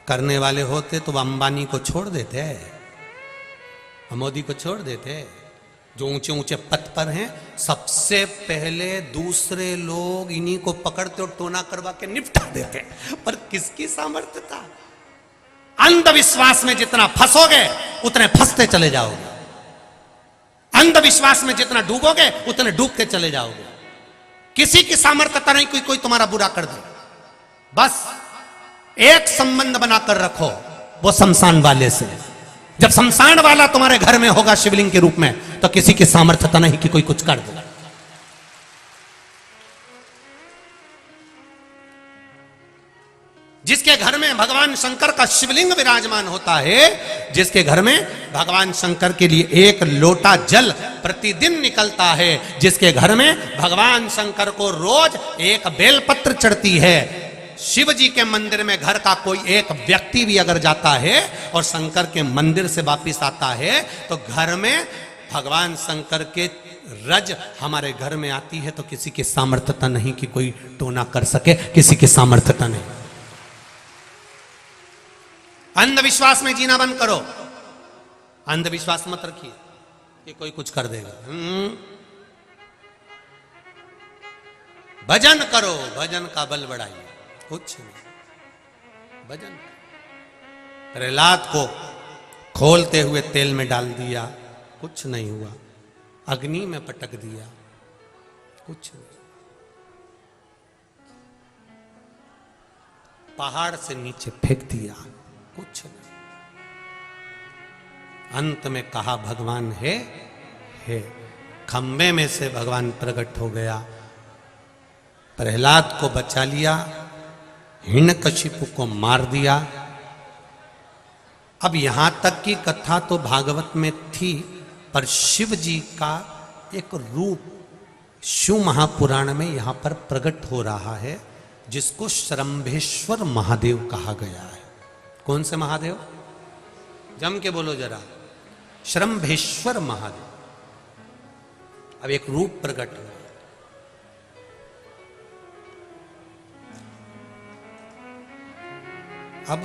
करने वाले होते तो अंबानी को छोड़ देते, मोदी को छोड़ देते, जो ऊंचे ऊंचे पद पर हैं। सबसे पहले दूसरे लोग इन्हीं को पकड़ते और टोना करवा के निपटा देते। पर किसकी सामर्थ्यता? अंधविश्वास में जितना फंसोगे उतने फंसते चले जाओगे। अंधविश्वास में जितना डूबोगे उतने डूबते चले जाओगे। किसी की सामर्थ्यता नहीं कोई तुम्हारा बुरा कर दे। बस एक संबंध बनाकर रखो, वो शमशान वाले से। जब शमशान वाला तुम्हारे घर में होगा शिवलिंग के रूप में, तो किसी की सामर्थ्यता नहीं कि कोई कुछ कर दे। जिसके घर में भगवान शंकर का शिवलिंग विराजमान होता है, जिसके घर में भगवान शंकर के लिए एक लोटा जल प्रतिदिन निकलता है, जिसके घर में भगवान शंकर को रोज एक बेलपत्र चढ़ती है। शिव जी के मंदिर में घर का कोई एक व्यक्ति भी अगर जाता है और शंकर के मंदिर से वापिस आता है, तो घर में भगवान शंकर के रज हमारे घर में आती है। तो किसी की सामर्थ्यता नहीं कि कोई टोना कर सके, किसी की सामर्थ्यता नहीं। अंधविश्वास में जीना बंद करो। अंधविश्वास मत रखिए कि कोई कुछ कर देगा। भजन करो, भजन का बल बढ़ाइए। कुछ नहीं, भजन। प्रहलाद को खोलते हुए तेल में डाल दिया, कुछ नहीं हुआ। अग्नि में पटक दिया, कुछ नहीं। पहाड़ से नीचे फेंक दिया, कुछ नहीं। अंत में कहा भगवान है। खंबे में से भगवान प्रकट हो गया, प्रहलाद को बचा लिया, हिरण्यकशिपु को मार दिया। अब यहां तक की कथा तो भागवत में थी, पर शिव जी का एक रूप शिव महापुराण में यहां पर प्रकट हो रहा है, जिसको श्रम्भेश्वर महादेव कहा गया है। कौन से महादेव? जम के बोलो जरा। श्रम्भेश्वर महादेव। अब एक रूप प्रकट हुआ। अब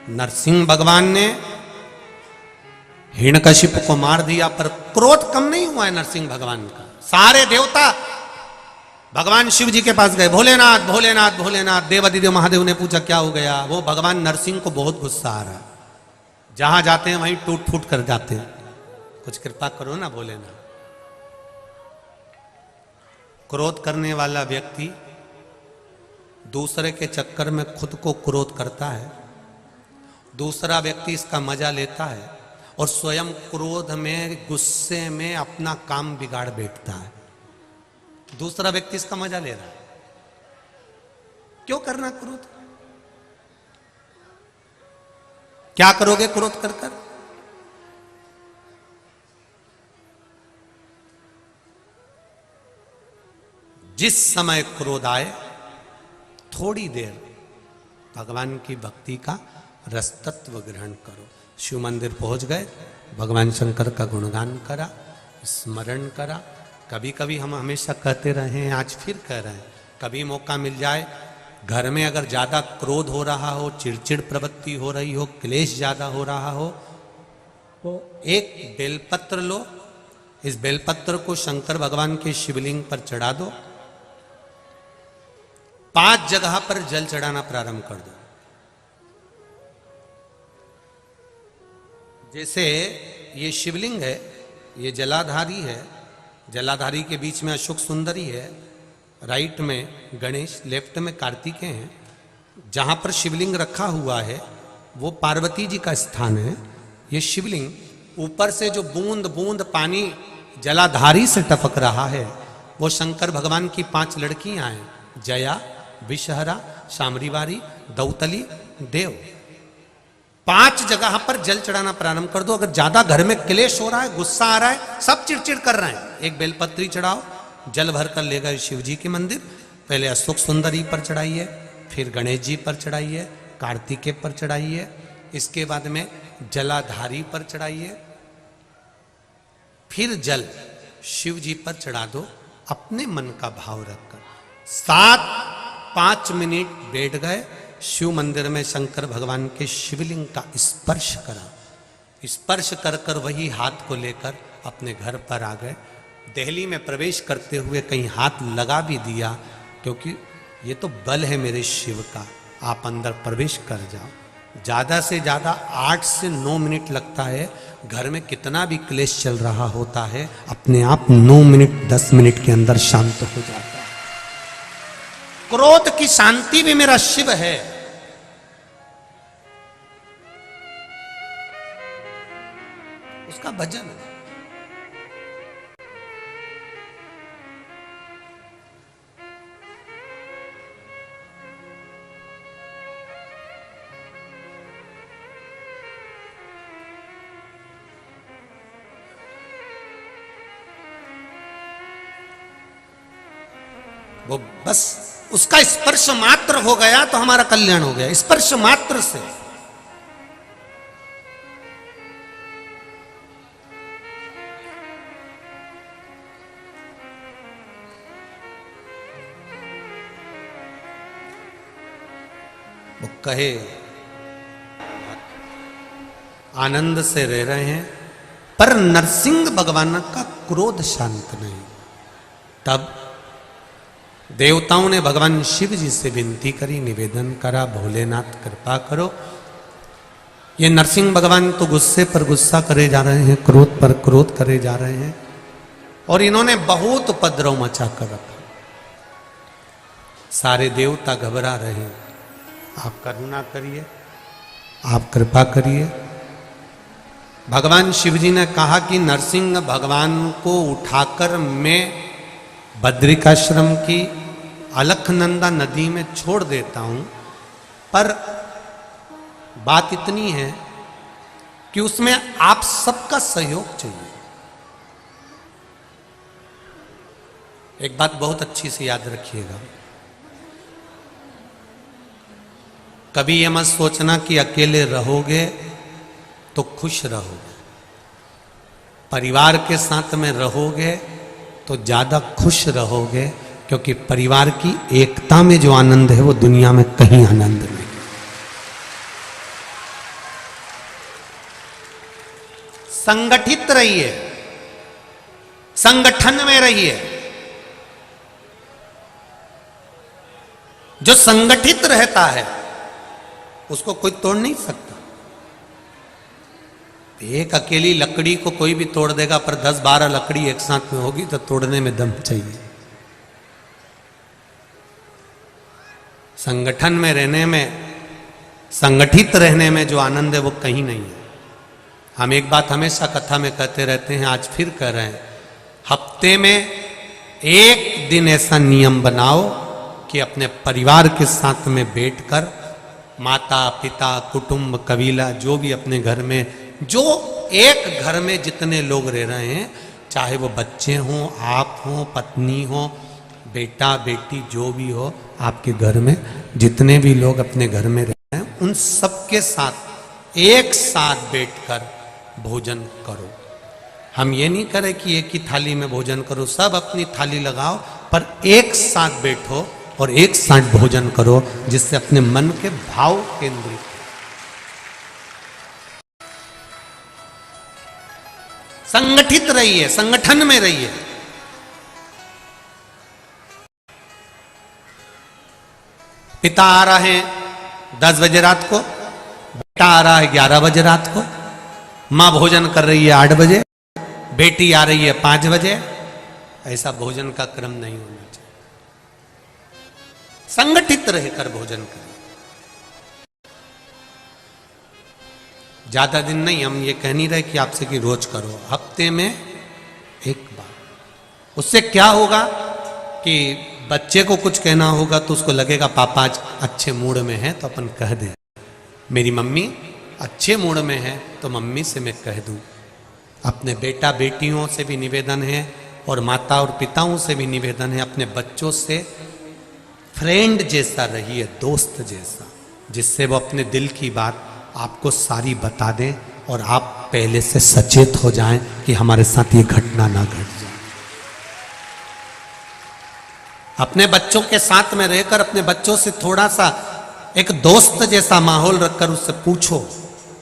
नरसिंह भगवान ने हिरण्यकशिपु को मार दिया, पर क्रोध कम नहीं हुआ है नरसिंह भगवान का। सारे देवता भगवान शिव जी के पास गए, भोलेनाथ भोलेनाथ भोलेनाथ। देवादिदेव महादेव ने पूछा क्या हो गया? वो भगवान नरसिंह को बहुत गुस्सा आ रहा है, जहां जाते हैं वहीं टूट फूट कर जाते हैं। कुछ कृपा करो ना भोलेनाथ। क्रोध करने वाला व्यक्ति दूसरे के चक्कर में खुद को क्रोध करता है, दूसरा व्यक्ति इसका मजा लेता है और स्वयं क्रोध में, गुस्से में अपना काम बिगाड़ बैठता है। दूसरा व्यक्ति इसका मजा ले रहा है। क्यों करना क्रोध? क्या करोगे क्रोध कर कर? जिस समय क्रोध आए, थोड़ी देर भगवान की भक्ति का रसतत्व ग्रहण करो। शिव मंदिर पहुंच गए, भगवान शंकर का गुणगान करा, स्मरण करा। कभी कभी हम हमेशा कहते रहे हैं, आज फिर कह रहे हैं, कभी मौका मिल जाए, घर में अगर ज़्यादा क्रोध हो रहा हो, चिड़चिड़ प्रवृत्ति हो रही हो, क्लेश ज़्यादा हो रहा हो, तो एक बेलपत्र लो इस बेलपत्र को शंकर भगवान के शिवलिंग पर चढ़ा दो। 5 जगह पर जल चढ़ाना प्रारंभ कर दो। जैसे ये शिवलिंग है, ये जलाधारी है, जलाधारी के बीच में अशोक सुंदरी है, राइट में गणेश, लेफ्ट में कार्तिकेय हैं। जहां पर शिवलिंग रखा हुआ है वो पार्वती जी का स्थान है। ये शिवलिंग ऊपर से जो बूंद बूंद पानी जलाधारी से टपक रहा है वो शंकर भगवान की 5 लड़कियां हैं, जया, विषहरा, शामरीवारी, दौतली, देव। 5 जगह पर जल चढ़ाना प्रारंभ कर दो। अगर ज्यादा घर में क्लेश हो रहा है, गुस्सा आ रहा है, सब चिड़चिड़ कर रहे हैं, एक बेलपत्री चढ़ाओ, जल भर कर ले गए शिव जी के मंदिर। पहले अशोक सुंदरी पर चढ़ाइए, फिर गणेश जी पर चढ़ाइए, कार्तिकेय पर चढ़ाइए, इसके बाद में जलाधारी पर चढ़ाइए, फिर जल शिव जी पर चढ़ा दो अपने मन का भाव रखकर। 5 मिनट बैठ गए, शिव मंदिर में शंकर भगवान के शिवलिंग का स्पर्श करा। स्पर्श कर कर वही हाथ को लेकर अपने घर पर आ गए। दिल्ली में प्रवेश करते हुए कहीं हाथ लगा भी दिया, क्योंकि ये तो बल है मेरे शिव का, आप अंदर प्रवेश कर जाओ। ज़्यादा से ज़्यादा 8 से 9 मिनट लगता है। घर में कितना भी क्लेश चल रहा होता है, अपने आप 9 मिनट 10 मिनट के अंदर शांत हो जाता है। क्रोध की शांति भी मेरा शिव है। उसका भजन है। वो बस उसका स्पर्श मात्र हो गया तो हमारा कल्याण हो गया, स्पर्श मात्र से। वो कहे आनंद से रह रहे हैं, पर नरसिंह भगवान का क्रोध शांत नहीं। तब देवताओं ने भगवान शिव जी से विनती करी, निवेदन करा, भोलेनाथ कृपा करो। ये नरसिंह भगवान तो गुस्से पर गुस्सा करे जा रहे हैं, क्रोध पर क्रोध करे जा रहे हैं, और इन्होंने बहुत उपद्रव मचा कर रखा। सारे देवता घबरा रहे हैं। आप करुणा करिए, आप कृपा करिए। भगवान शिव जी ने कहा कि नरसिंह भगवान को उठाकर मैं बद्रिकाश्रम की अलखनंदा नदी में छोड़ देता हूं, पर बात इतनी है कि उसमें आप सबका सहयोग चाहिए। एक बात बहुत अच्छी से याद रखिएगा, कभी ये मत सोचना कि अकेले रहोगे तो खुश रहोगे, परिवार के साथ में रहोगे तो ज्यादा खुश रहोगे, क्योंकि परिवार की एकता में जो आनंद है वो दुनिया में कहीं आनंद नहीं। संगठित रहिए, संगठन में रहिए। जो संगठित रहता है उसको कोई तोड़ नहीं सकता। एक अकेली लकड़ी को कोई भी तोड़ देगा, पर 10-12 लकड़ी एक साथ में होगी तो तोड़ने में दम चाहिए। संगठन में रहने में, संगठित रहने में जो आनंद है वो कहीं नहीं है। हम एक बात हमेशा कथा में कहते रहते हैं, आज फिर कह रहे हैं, हफ्ते में एक दिन ऐसा नियम बनाओ कि अपने परिवार के साथ में बैठकर, माता पिता कुटुंब कबीला जो भी अपने घर में, जो एक घर में जितने लोग रह रहे हैं, चाहे वो बच्चे हों, आप हों, पत्नी हो, बेटा बेटी जो भी हो, आपके घर में जितने भी लोग अपने घर में रह रहे हैं उन सबके साथ एक साथ बैठकर भोजन करो। हम ये नहीं करें कि एक ही थाली में भोजन करो, सब अपनी थाली लगाओ, पर एक साथ बैठो और एक साथ भोजन करो, जिससे अपने मन के भाव केंद्रित। संगठित रहिए, संगठन में रहिए। पिता आ रहा है 10 बजे रात को, बेटा आ रहा है 11 बजे रात को, मां भोजन कर रही है 8 बजे, बेटी आ रही है 5 बजे। ऐसा भोजन का क्रम नहीं होना चाहिए। संगठित रहकर भोजन करें। ज्यादा दिन नहीं, हम ये कह नहीं रहे कि आपसे कि रोज करो, हफ्ते में एक बार। उससे क्या होगा कि बच्चे को कुछ कहना होगा तो उसको लगेगा पापा आज अच्छे मूड में है तो अपन कह दें, मेरी मम्मी अच्छे मूड में है तो मम्मी से मैं कह दूं। अपने बेटा बेटियों से भी निवेदन है और माता और पिताओं से भी निवेदन है, अपने बच्चों से फ्रेंड जैसा रहिए, दोस्त जैसा, जिससे वो अपने दिल की बात आपको सारी बता दें और आप पहले से सचेत हो जाएं कि हमारे साथ ये घटना ना घट जाए। अपने बच्चों के साथ में रहकर अपने बच्चों से थोड़ा सा एक दोस्त जैसा माहौल रखकर उससे पूछो,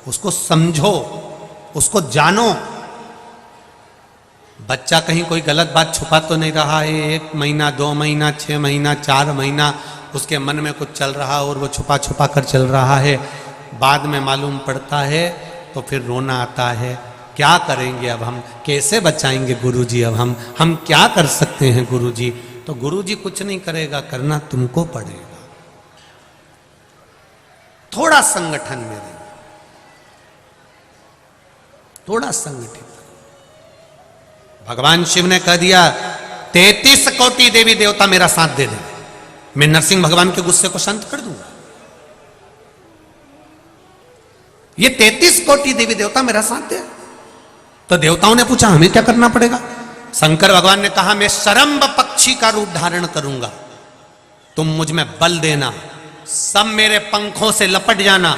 उसको समझो, उसको जानो। बच्चा कहीं कोई गलत बात छुपा तो नहीं रहा है, 1 महीना 2 महीना 6 महीना 4 महीना उसके मन में कुछ चल रहा और वो छुपा छुपा कर चल रहा है, बाद में मालूम पड़ता है तो फिर रोना आता है। क्या करेंगे अब हम, कैसे बचाएंगे गुरुजी, अब हम क्या कर सकते हैं गुरुजी? तो गुरुजी कुछ नहीं करेगा, करना तुमको पड़ेगा। थोड़ा संगठन में रहिए, थोड़ा संगठित। भगवान शिव ने कह दिया 33 कोटि देवी देवता मेरा साथ दे दे, मैं नरसिंह भगवान के गुस्से को शांत कर दूंगा। ये 33 कोटि देवी देवता मेरा साथ दे। तो देवताओं ने पूछा हमें क्या करना पड़ेगा? शंकर भगवान ने कहा मैं शरंभ पक्षी का रूप धारण करूंगा, तुम मुझ में बल देना, सब मेरे पंखों से लपट जाना,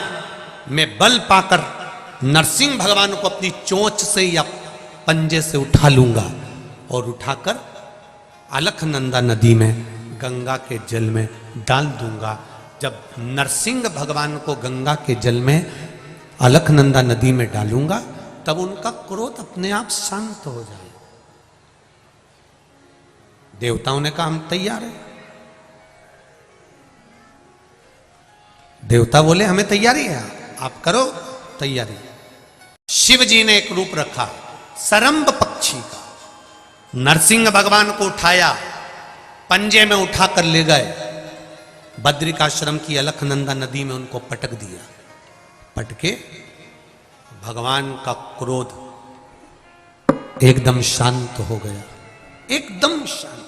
मैं बल पाकर नरसिंह भगवान को अपनी चोंच से या पंजे से उठा लूंगा और उठाकर अलखनंदा नदी में गंगा के जल में डाल दूंगा। जब नरसिंह भगवान को गंगा के जल में अलखनंदा नदी में डालूंगा तब उनका क्रोध अपने आप शांत हो जाए। देवताओं ने कहा हम तैयार हैं। देवता बोले हमें तैयारी है, आप करो तैयारी। शिव जी ने एक रूप रखा सरंभ पक्षी का, नरसिंह भगवान को उठाया, पंजे में उठाकर ले गए, बद्रिकाश्रम की अलखनंदा नदी में उनको पटक दिया। पटके भगवान का क्रोध एकदम शांत हो गया, एकदम शांत।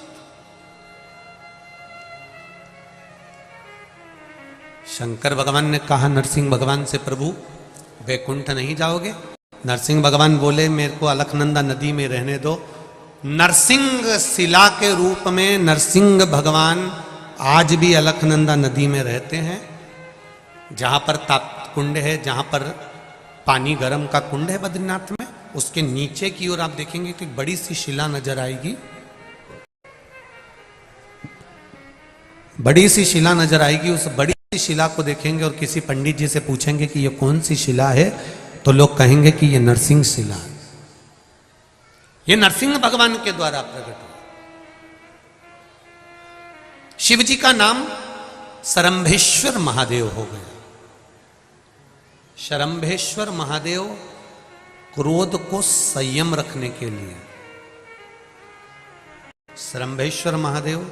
शंकर भगवान ने कहा नरसिंह भगवान से प्रभु वैकुंठ नहीं जाओगे? नरसिंह भगवान बोले मेरे को अलखनंदा नदी में रहने दो। नरसिंह शिला के रूप में नरसिंह भगवान आज भी अलखनंदा नदी में रहते हैं, जहां पर ताप कुंड है, जहां पर पानी गर्म का कुंड है बद्रीनाथ में, उसके नीचे की ओर आप देखेंगे कि बड़ी सी शिला नजर आएगी, बड़ी सी शिला नजर आएगी। उस बड़ी सी शिला को देखेंगे और किसी पंडित जी से पूछेंगे कि ये कौन सी शिला है, तो लोग कहेंगे कि ये नरसिंह शिला है, ये नरसिंह भगवान के द्वारा प्रकट हुआ। शिव जी का नाम शरंभेश्वर महादेव हो गया। शरंभेश्वर महादेव क्रोध को संयम रखने के लिए, शरंभेश्वर महादेव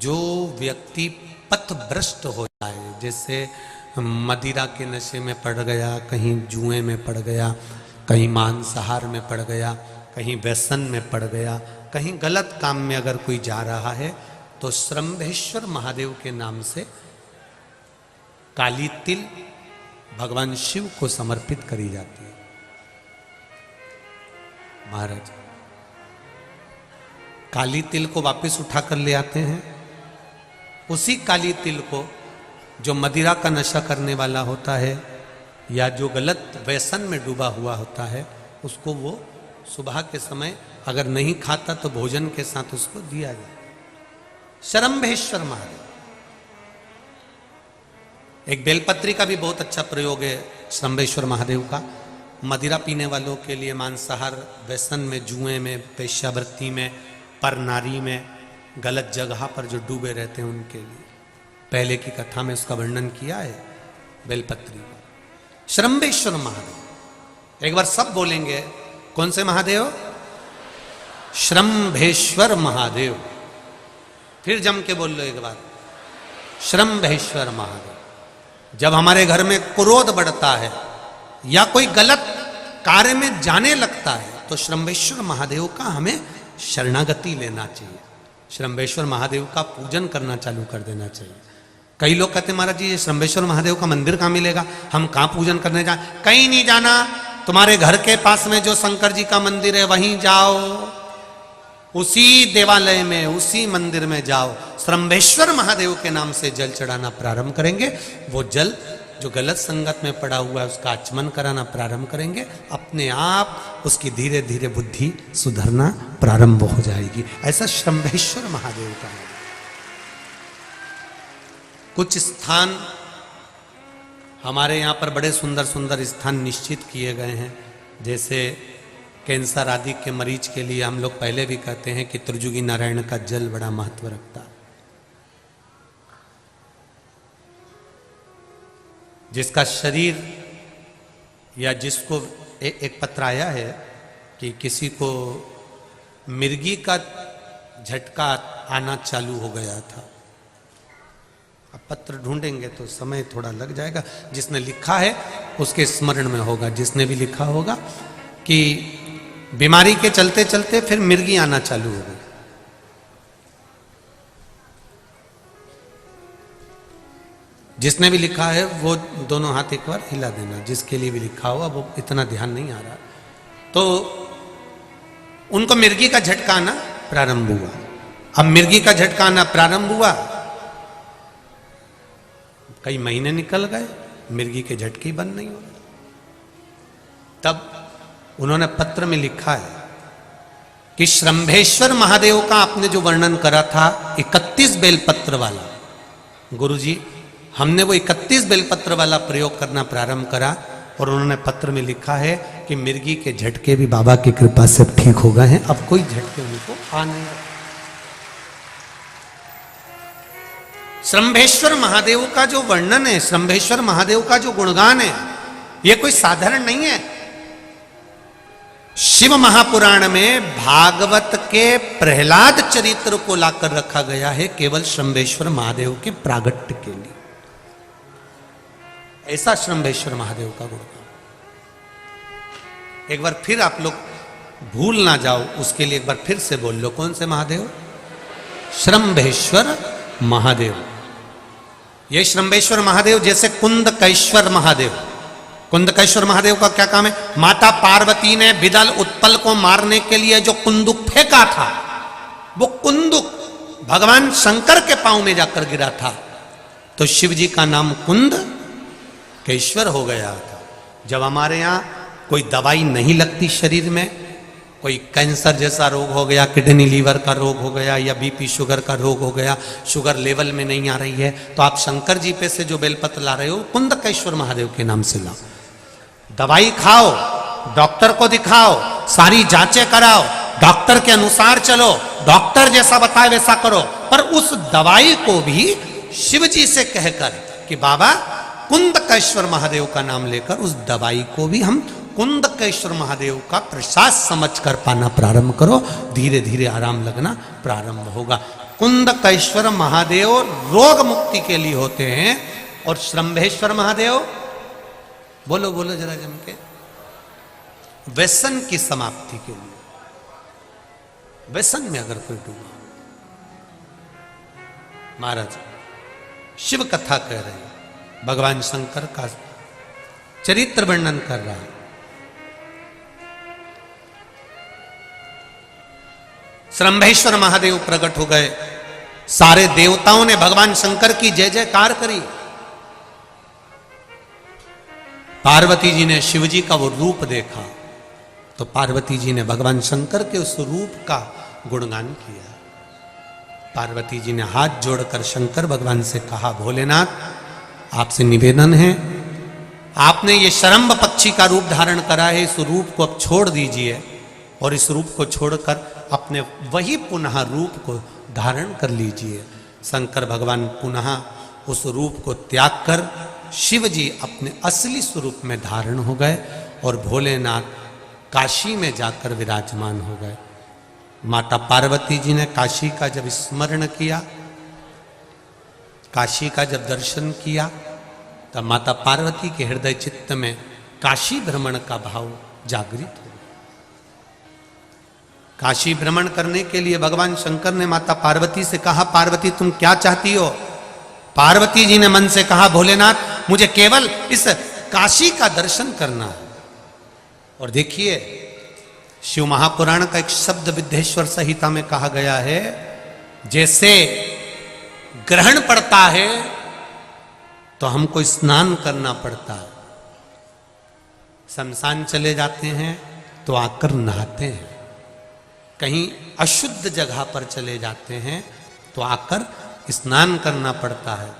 जो व्यक्ति पथभ्रष्ट हो जाए, जैसे मदिरा के नशे में पड़ गया, कहीं जुए में पड़ गया, कहीं मांसाहार में पड़ गया, कहीं व्यसन में पड़ गया, कहीं गलत काम में अगर कोई जा रहा है, तो शरंभेश्वर महादेव के नाम से काली तिल भगवान शिव को समर्पित करी जाती है। महाराज काली तिल को वापस उठाकर ले आते हैं, उसी काली तिल को जो मदिरा का नशा करने वाला होता है या जो गलत व्यसन में डूबा हुआ होता है, उसको वो सुबह के समय अगर नहीं खाता तो भोजन के साथ उसको दिया जाए। शरंभेश्वर महादेव। एक बेलपत्री का भी बहुत अच्छा प्रयोग है शरंभेश्वर महादेव का। मदिरा पीने वालों के लिए, मांसाहार, व्यसन में, जुए में, वेश्यावृत्ति में, पर नारी में, गलत जगह पर जो डूबे रहते हैं उनके लिए। पहले की कथा में उसका वर्णन किया है बेलपत्री का। श्रम्भेश्वर महादेव, एक बार सब बोलेंगे, कौन से महादेव? श्रम्भेश्वर महादेव। फिर जम के बोल लो एक बार, श्रम्भेश्वर महादेव। जब हमारे घर में क्रोध बढ़ता है या कोई गलत कार्य में जाने लगता है तो श्रम्भेश्वर महादेव का हमें शरणागति लेना चाहिए, श्रम्भेश्वर महादेव का पूजन करना चालू कर देना चाहिए। कई लोग कहते हैं महाराज जी ये श्रम्भेश्वर महादेव का मंदिर कहाँ मिलेगा, हम कहाँ पूजन करने जाए? कहीं नहीं जाना, तुम्हारे घर के पास में जो शंकर जी का मंदिर है वहीं जाओ, उसी देवालय में, उसी मंदिर में जाओ, श्रम्भेश्वर महादेव के नाम से जल चढ़ाना प्रारंभ करेंगे। वो जल जो गलत संगत में पड़ा हुआ है उसका आचमन कराना प्रारंभ करेंगे, अपने आप उसकी धीरे धीरे बुद्धि सुधरना प्रारंभ हो जाएगी। ऐसा श्रम्भेश्वर महादेव का है। कुछ स्थान हमारे यहाँ पर बड़े सुंदर सुंदर स्थान निश्चित किए गए हैं, जैसे कैंसर आदि के मरीज के लिए हम लोग पहले भी कहते हैं कि त्रिजुगी नारायण का जल बड़ा महत्व रखता है। जिसका शरीर या जिसको एक पत्र आया है कि किसी को मिर्गी का झटका आना चालू हो गया था। अब पत्र ढूंढेंगे तो समय थोड़ा लग जाएगा, जिसने लिखा है उसके स्मरण में होगा। जिसने भी लिखा होगा कि बीमारी के चलते चलते फिर मिर्गी आना चालू हो गई। जिसने भी लिखा है वो दोनों हाथ एक बार हिला देना, जिसके लिए भी लिखा हुआ वो इतना ध्यान नहीं आ रहा। तो उनको मिर्गी का झटका आना प्रारंभ हुआ। अब मिर्गी का झटका आना प्रारंभ हुआ, कई महीने निकल गए, मिर्गी के झटके ही बंद नहीं हो रहे। तब उन्होंने पत्र में लिखा है कि श्रम्भेश्वर महादेव का आपने जो वर्णन करा था 31 बेलपत्र वाला, गुरुजी हमने वो 31 बेलपत्र वाला प्रयोग करना प्रारंभ करा और उन्होंने पत्र में लिखा है कि मिर्गी के झटके भी बाबा की कृपा से ठीक हो गए हैं, अब कोई झटके उनको आ नहीं। श्रम्भेश्वर महादेव का जो वर्णन है, श्रम्भेश्वर महादेव का जो गुणगान है, यह कोई साधारण नहीं है। शिव महापुराण में भागवत के प्रहलाद चरित्र को लाकर रखा गया है केवल श्रम्भेश्वर महादेव के प्रागट्य के लिए। ऐसा श्रम्भेश्वर महादेव का गुणगान। एक बार फिर आप लोग भूल ना जाओ, उसके लिए एक बार फिर से बोल लो, कौन से महादेव? श्रम्भेश्वर महादेव। ये श्रम्भेश्वर महादेव जैसे कुंदकेश्वर महादेव, कुंदकेश्वर महादेव का क्या काम है? माता पार्वती ने बिदल उत्पल को मारने के लिए जो कुंदुक फेंका था, वो कुंदुक भगवान शंकर के पांव में जाकर गिरा था, तो शिव जी का नाम कुंदकेश्वर हो गया था। जब हमारे यहाँ कोई दवाई नहीं लगती शरीर में, कोई कैंसर जैसा रोग हो गया, किडनी लीवर का रोग हो गया, या बीपी शुगर का रोग हो गया, शुगर लेवल में नहीं आ रही है, तो आप शंकर जी पे से जो बेलपत्र ला रहे हो कुंदकेश्वर महादेव के नाम से लाओ। दवाई खाओ, डॉक्टर को दिखाओ, सारी जांचें कराओ, डॉक्टर के अनुसार चलो, डॉक्टर जैसा बताए वैसा करो, पर उस दवाई को भी शिव जी से कहकर कि बाबा कुंदकेश्वर महादेव का नाम लेकर उस दवाई को भी हम कुंदकेश्वर महादेव का प्रसाद समझकर पाना प्रारंभ करो, धीरे धीरे आराम लगना प्रारंभ होगा। कुंदकेश्वर महादेव रोग मुक्ति के लिए होते हैं और श्रम्भेश्वर महादेव, बोलो बोलो जरा जम के, व्यसन की समाप्ति के लिए। व्यसन में अगर कोई डूबा, महाराज शिव कथा कह रहे हैं, भगवान शंकर का चरित्र वर्णन कर रहा है। श्रम्भेश्वर महादेव प्रकट हो गए, सारे देवताओं ने भगवान शंकर की जय जयकार करी। पार्वती जी ने शिव जी का वो रूप देखा तो पार्वती जी ने भगवान शंकर के उस रूप का गुणगान किया। पार्वती जी ने हाथ जोड़कर शंकर भगवान से कहा, भोलेनाथ आपसे निवेदन है, आपने ये शरम्भ पक्ष पक्षी का रूप धारण करा है, इस रूप को अब छोड़ दीजिए और इस रूप को छोड़कर अपने वही पुनः रूप को धारण कर लीजिए। शंकर भगवान पुनः उस रूप को त्याग कर शिव जी अपने असली स्वरूप में धारण हो गए और भोलेनाथ काशी में जाकर विराजमान हो गए। माता पार्वती जी ने काशी का जब स्मरण किया, काशी का जब दर्शन किया, तब माता पार्वती के हृदय चित्त में काशी भ्रमण का भाव जागृत हो। काशी भ्रमण करने के लिए भगवान शंकर ने माता पार्वती से कहा, पार्वती तुम क्या चाहती हो? पार्वती जी ने मन से कहा, भोलेनाथ मुझे केवल इस काशी का दर्शन करना है। और देखिए, शिव महापुराण का एक शब्द विद्येश्वर संहिता में कहा गया है, जैसे ग्रहण पड़ता है तो हमको स्नान करना पड़ता है, शमशान चले जाते हैं तो आकर नहाते हैं, कहीं अशुद्ध जगह पर चले जाते हैं तो आकर स्नान करना पड़ता है।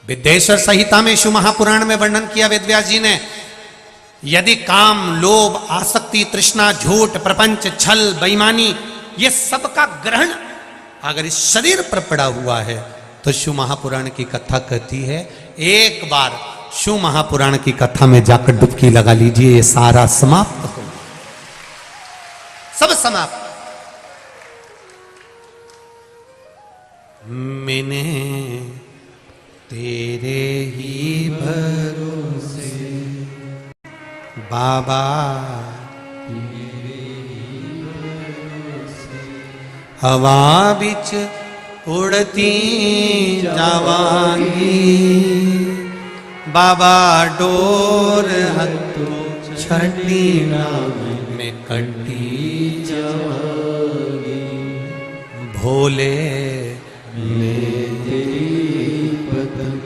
विद्येश्वर संहिता में शिव महापुराण में वर्णन किया वेदव्यास जी ने, यदि काम, लोभ, आसक्ति, तृष्णा, झूठ, प्रपंच, छल, बेईमानी, ये सबका ग्रहण अगर इस शरीर पर पड़ा हुआ है तो शिव महापुराण की कथा कहती है, एक बार शिव महापुराण की कथा में जाकर डुबकी लगा लीजिए, ये सारा समाप्त हो, सब समाप्त। मैंने तेरे ही भरोसे बाबा, हवा बिच उड़ती जावांगी, बाबा डोर हथों छठी में कटी जावांगी, भोले में तेरी पतंग,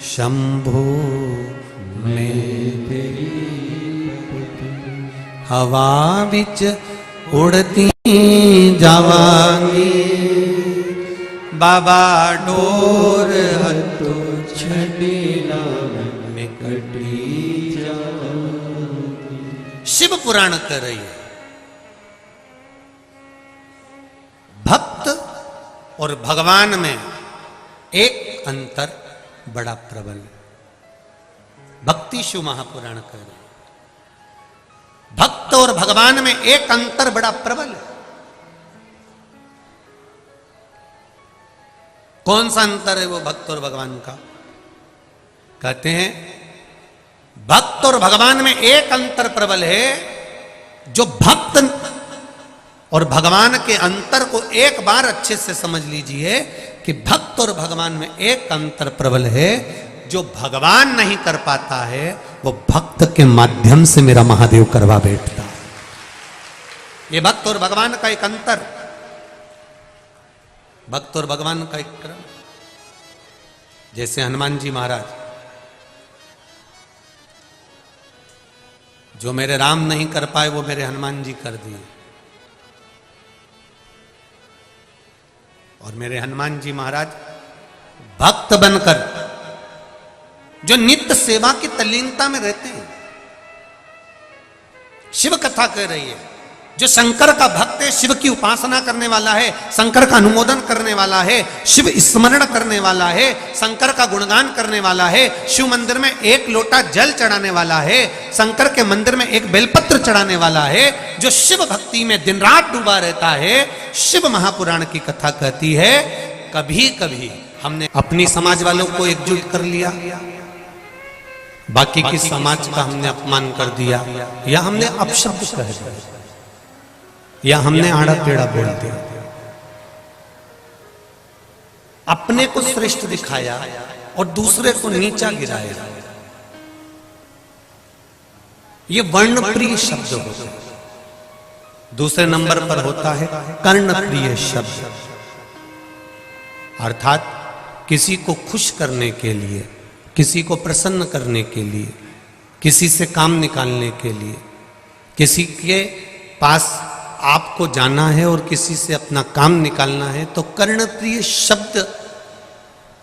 शंभो में तेरी पतंग, हवा बिच उड़ती जावांगी, बाबा डोर हथों छठी में कटी जावांगी। शिव पुराण कर रही है, भक्त और भगवान में एक अंतर बड़ा प्रबल है। भक्ति शिव महापुराण कर रही है, भक्त और भगवान में एक अंतर बड़ा प्रबल है। कौन सा अंतर है वो भक्त और भगवान का? कहते हैं भक्त और भगवान में एक अंतर प्रबल है, जो भक्त और भगवान के अंतर को एक बार अच्छे से समझ लीजिए कि भक्त और भगवान में एक अंतर प्रबल है, जो भगवान नहीं कर पाता है वो भक्त के माध्यम से मेरा महादेव करवा बैठता। ये भक्त और भगवान का एक अंतर, भक्त और भगवान का एक क्रम। जैसे हनुमान जी महाराज, जो मेरे राम नहीं कर पाए वो मेरे हनुमान जी कर दिए, और मेरे हनुमान जी महाराज भक्त बनकर जो नित्य सेवा की तल्लीनता में रहते हैं। शिव कथा कह रही है, जो शंकर का भक्त है, शिव की उपासना करने वाला है, शंकर का अनुमोदन करने वाला है, शिव स्मरण करने वाला है, शंकर का गुणगान करने वाला है, शिव मंदिर में एक लोटा जल चढ़ाने वाला है, शंकर के मंदिर में एक बेलपत्र चढ़ाने वाला है, जो शिव भक्ति में दिन रात डूबा रहता है। शिव महापुराण की कथा कहती है, कभी कभी हमने अपनी समाज वालों को एकजुट कर लिया, बाकी की समाज का हमने अपमान कर दिया, या हमने अपशब्द कह दिया, या हमने आड़ा टेढ़ा बोल दिया, अपने को श्रेष्ठ दिखाया और दूसरे को नीचा गिराया। ये वर्णप्रिय शब्द होते हैं। दूसरे नंबर पर होता है कर्णप्रिय शब्द, अर्थात किसी को खुश करने के लिए, किसी को प्रसन्न करने के लिए, किसी से काम निकालने के लिए, किसी के पास आपको जाना है और किसी से अपना काम निकालना है, तो कर्णप्रिय शब्द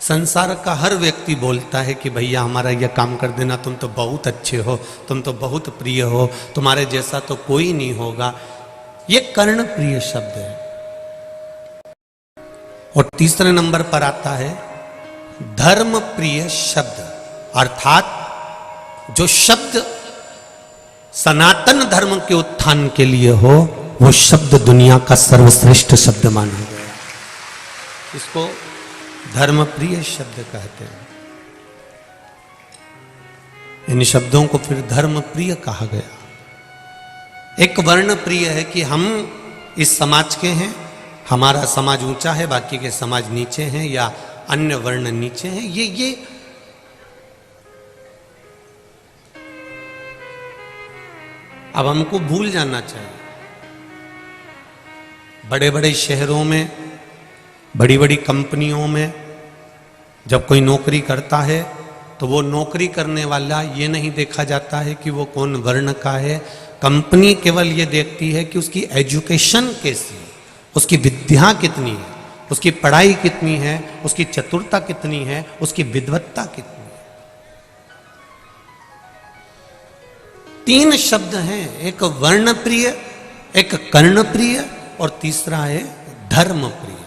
संसार का हर व्यक्ति बोलता है कि भैया हमारा यह काम कर देना, तुम तो बहुत अच्छे हो, तुम तो बहुत प्रिय हो, तुम्हारे जैसा तो कोई नहीं होगा। ये कर्ण प्रिय शब्द है। और तीसरे नंबर पर आता है धर्म प्रिय शब्द, अर्थात जो शब्द सनातन धर्म के उत्थान के लिए हो, वो शब्द दुनिया का सर्वश्रेष्ठ शब्द माना गया। इसको धर्म प्रिय शब्द कहते हैं। इन शब्दों को फिर धर्म प्रिय कहा गया। एक वर्ण प्रिय है कि हम इस समाज के हैं, हमारा समाज ऊंचा है, बाकी के समाज नीचे हैं, या अन्य वर्ण नीचे हैं। ये अब हमको भूल जाना चाहिए। बड़े बड़े शहरों में, बड़ी बड़ी कंपनियों में जब कोई नौकरी करता है तो वो नौकरी करने वाला ये नहीं देखा जाता है कि वो कौन वर्ण का है। कंपनी केवल ये देखती है कि उसकी एजुकेशन कैसी है, उसकी विद्या कितनी है, उसकी पढ़ाई कितनी है, उसकी चतुरता कितनी है, उसकी विद्वत्ता कितनी है। 3 शब्द हैं, एक वर्ण प्रिय, एक कर्ण प्रिय और तीसरा है धर्म प्रिय।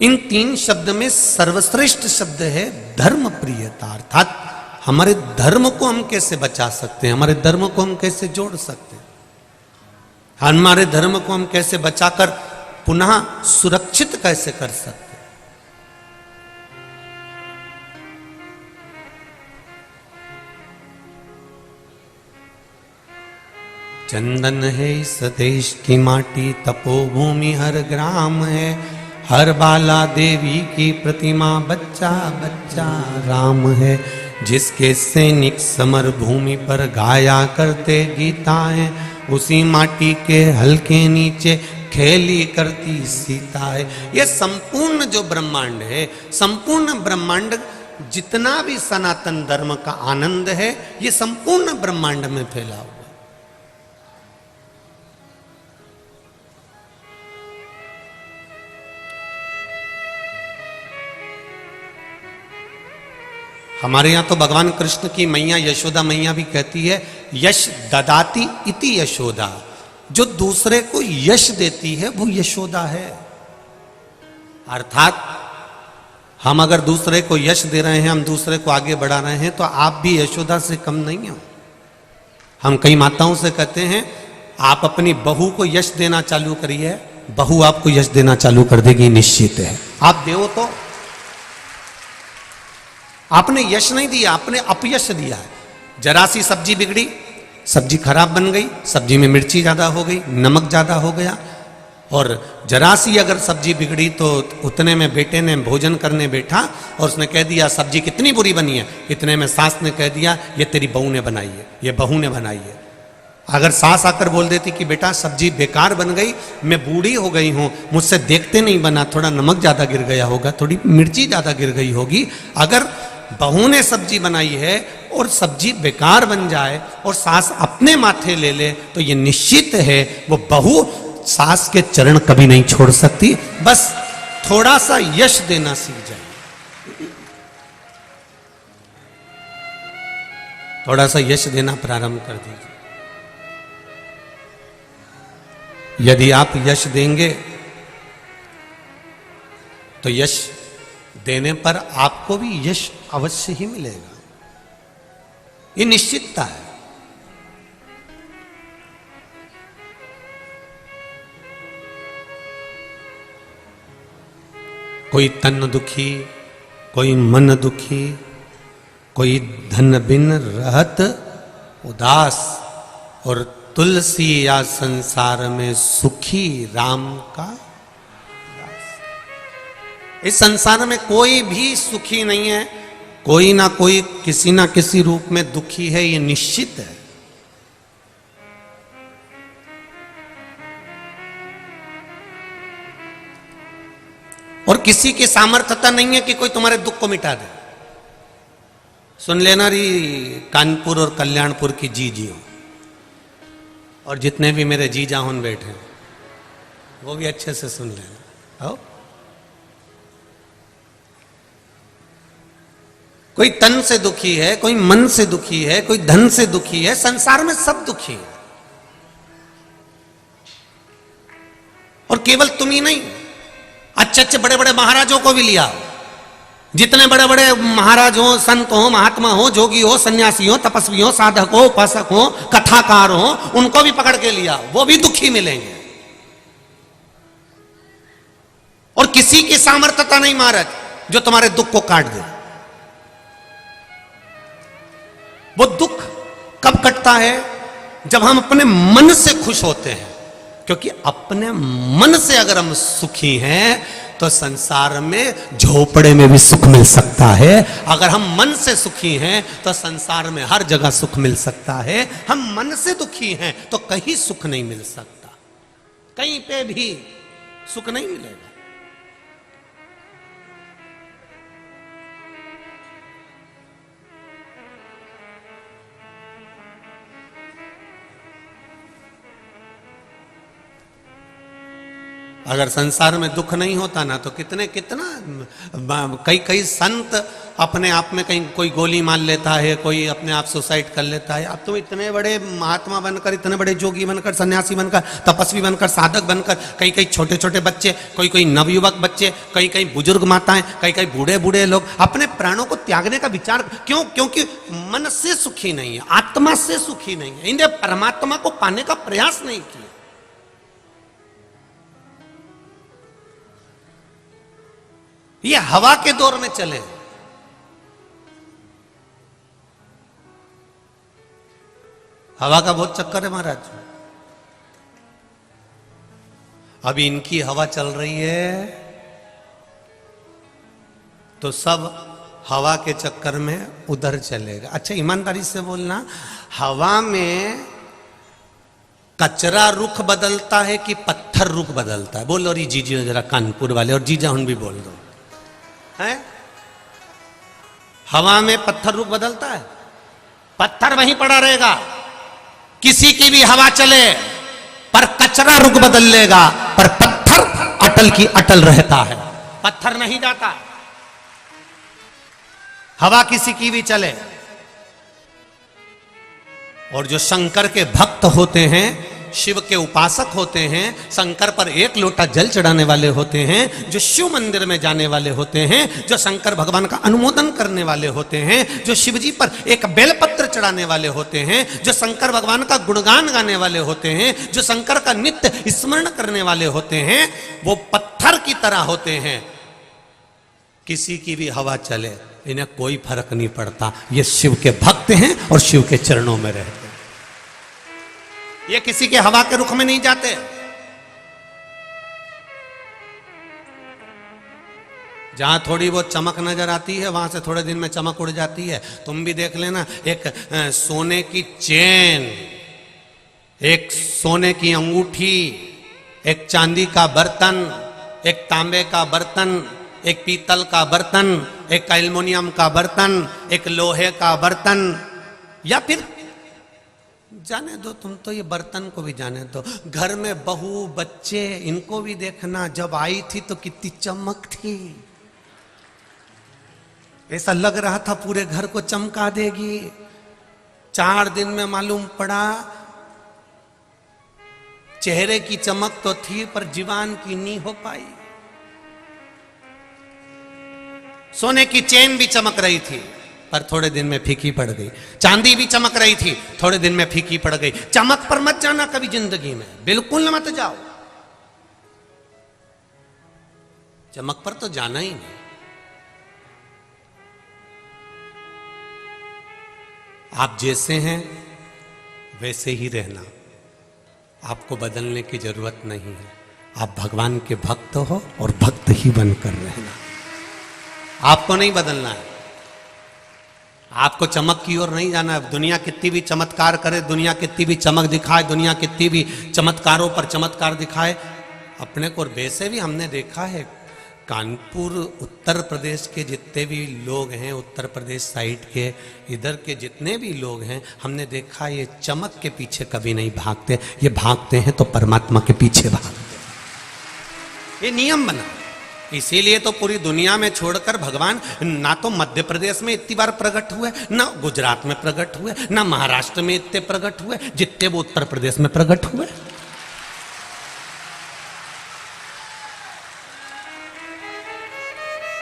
इन 3 शब्द में सर्वश्रेष्ठ शब्द है धर्म प्रियता, अर्थात हमारे धर्म को हम कैसे बचा सकते हैं, हमारे धर्म को हम कैसे जोड़ सकते हैं, हमारे धर्म को हम कैसे बचाकर पुनः सुरक्षित कैसे कर सकते हैं। चंदन है इस देश की माटी, तपोभूमि हर ग्राम है, हर बाला देवी की प्रतिमा, बच्चा बच्चा राम है। जिसके सैनिक समर भूमि पर गाया करते गीताएं, उसी माटी के हल्के नीचे खेली करती सीता है। यह संपूर्ण जो ब्रह्मांड है, संपूर्ण ब्रह्मांड जितना भी सनातन धर्म का आनंद है, ये संपूर्ण ब्रह्मांड में फैला हुआ। हमारे यहां तो भगवान कृष्ण की मैया यशोदा मैया भी कहती है, यश ददाती इति यशोदा। जो दूसरे को यश देती है वो यशोदा है। अर्थात हम अगर दूसरे को यश दे रहे हैं, हम दूसरे को आगे बढ़ा रहे हैं, तो आप भी यशोदा से कम नहीं हो। हम कई माताओं से कहते हैं, आप अपनी बहू को यश देना चालू करिए, बहू आपको यश देना चालू कर देगी, निश्चित है। आप दो तो आपने यश नहीं दिया, आपने अपयश दिया है। जरा सी सब्जी बिगड़ी, सब्जी खराब बन गई, सब्जी में मिर्ची ज्यादा हो गई, नमक ज्यादा हो गया, और जरा सी अगर सब्जी बिगड़ी तो उतने में बेटे ने भोजन करने बैठा और उसने कह दिया सब्जी कितनी बुरी बनी है। इतने में सास ने कह दिया ये तेरी बहू ने बनाई है, ये बहू ने बनाई है। अगर सास आकर बोल देती कि बेटा सब्जी बेकार बन गई, मैं बूढ़ी हो गई हूं, मुझसे देखते नहीं बना, थोड़ा नमक ज्यादा गिर गया होगा, थोड़ी मिर्ची ज्यादा गिर गई होगी। अगर बहू ने सब्जी बनाई है और सब्जी बेकार बन जाए और सास अपने माथे ले ले, तो ये निश्चित है वो बहू सास के चरण कभी नहीं छोड़ सकती। बस थोड़ा सा यश देना सीख जाए, थोड़ा सा यश देना प्रारंभ कर दीजिए। यदि आप यश देंगे तो यश देने पर आपको भी यश अवश्य ही मिलेगा, ये निश्चितता है। कोई तन दुखी, कोई मन दुखी, कोई धन बिन रहत उदास, और तुलसी या संसार में सुखी राम का। इस संसार में कोई भी सुखी नहीं है, कोई ना कोई किसी ना किसी रूप में दुखी है, ये निश्चित है। और किसी की सामर्थ्यता नहीं है कि कोई तुम्हारे दुख को मिटा दे। सुन लेना री कानपुर और कल्याणपुर की जीजियों, और जितने भी मेरे जीजा होन बैठे वो भी अच्छे से सुन लेना। आओ कोई तन से दुखी है, कोई मन से दुखी है, कोई धन से दुखी है। संसार में सब दुखी है। और केवल तुम ही नहीं, अच्छे अच्छे बड़े बड़े महाराजों को भी लिया। जितने बड़े बड़े महाराज हो, संत हो, महात्मा हो, जोगी हो, सन्यासी हो, तपस्वी हो, साधक हो, उपासक हो, कथाकार हो, उनको भी पकड़ के लिया, वो भी दुखी मिलेंगे। और किसी की सामर्थ्यता नहीं महाराज जो तुम्हारे दुख को काट दे। वो दुख कब कटता है? जब हम अपने मन से खुश होते हैं। क्योंकि अपने मन से अगर हम सुखी हैं तो संसार में झोपड़े में भी सुख मिल सकता है। अगर हम मन से सुखी हैं तो संसार में हर जगह सुख मिल सकता है। हम मन से दुखी हैं तो कहीं सुख नहीं मिल सकता, कहीं पे भी सुख नहीं मिलेगा। अगर संसार में दुख नहीं होता ना तो कितना कई संत अपने आप में कहीं कोई गोली मार लेता है, कोई अपने आप सुसाइड कर लेता है। अब तो इतने बड़े महात्मा बनकर, इतने बड़े जोगी बनकर, सन्यासी बनकर, तपस्वी बनकर, साधक बनकर, कई कई छोटे छोटे बच्चे, कोई कोई नवयुवक बच्चे, कई कई बुजुर्ग माताएं, कई कई बूढ़े बूढ़े लोग अपने प्राणों को त्यागने का विचार क्यों? क्योंकि मन से सुखी नहीं है, आत्मा से सुखी नहीं है, इन्हें परमात्मा को पाने का प्रयास नहीं किया। ये हवा के दौर में चले। हवा का बहुत चक्कर है महाराज। अभी इनकी हवा चल रही है तो सब हवा के चक्कर में उधर चलेगा। अच्छा ईमानदारी से बोलना, हवा में कचरा रुख बदलता है कि पत्थर रुख बदलता है? बोलो री जीजी जरा कानपुर वाले, और जीजा हुन भी बोल दो है। हवा में पत्थर रुख बदलता है? पत्थर वहीं पड़ा रहेगा। किसी की भी हवा चले पर कचरा रुख बदल लेगा, पर पत्थर अटल की अटल रहता है, पत्थर नहीं जाता। हवा किसी की भी चले। और जो शंकर के भक्त होते हैं, शिव के उपासक होते हैं, शंकर पर एक लोटा जल चढ़ाने वाले होते हैं, जो शिव मंदिर में जाने वाले होते हैं, जो शंकर भगवान का अनुमोदन करने वाले होते हैं, जो शिव जी पर एक बेलपत्र चढ़ाने वाले होते हैं, जो शंकर भगवान का गुणगान गाने वाले होते हैं, जो शंकर का नित्य स्मरण करने वाले होते हैं, वो पत्थर की तरह होते हैं। किसी की भी हवा चले इन्हें कोई फर्क नहीं पड़ता। ये शिव के भक्त हैं और शिव के चरणों में रहते हैं। ये किसी के हवा के रुख में नहीं जाते। जहां थोड़ी बहुत चमक नजर आती है वहां से थोड़े दिन में चमक उड़ जाती है। तुम भी देख लेना, एक सोने की चेन, एक सोने की अंगूठी, एक चांदी का बर्तन, एक तांबे का बर्तन, एक पीतल का बर्तन, एक एल्युमिनियम का बर्तन, एक लोहे का बर्तन, या फिर जाने दो तुम तो ये बर्तन को भी जाने दो, घर में बहू बच्चे इनको भी देखना। जब आई थी तो कितनी चमक थी, ऐसा लग रहा था पूरे घर को चमका देगी। 4 दिन में मालूम पड़ा चेहरे की चमक तो थी पर जीवन की नहीं हो पाई। सोने की चेन भी चमक रही थी पर थोड़े दिन में फीकी पड़ गई। चांदी भी चमक रही थी, थोड़े दिन में फीकी पड़ गई। चमक पर मत जाना कभी जिंदगी में, बिल्कुल मत जाओ। चमक पर तो जाना ही नहीं। आप जैसे हैं वैसे ही रहना, आपको बदलने की जरूरत नहीं है। आप भगवान के भक्त हो और भक्त ही बनकर रहना। आपको नहीं बदलना है, आपको चमक की ओर नहीं जाना है। दुनिया कितनी भी चमत्कार करे, दुनिया कितनी भी चमक दिखाए, दुनिया कितनी भी चमत्कारों पर चमत्कार दिखाए, अपने को वैसे भी हमने देखा है। कानपुर उत्तर प्रदेश के जितने भी लोग हैं, उत्तर प्रदेश साइड के इधर के जितने भी लोग हैं, हमने देखा ये चमक के पीछे कभी नहीं भागते। ये भागते हैं तो परमात्मा के पीछे भागते हैं। ये नियम बना। इसीलिए तो पूरी दुनिया में छोड़कर भगवान ना तो मध्य प्रदेश में इतनी बार प्रकट हुए, ना गुजरात में प्रकट हुए, ना महाराष्ट्र में इतने प्रकट हुए जितने वो उत्तर प्रदेश में प्रकट हुए।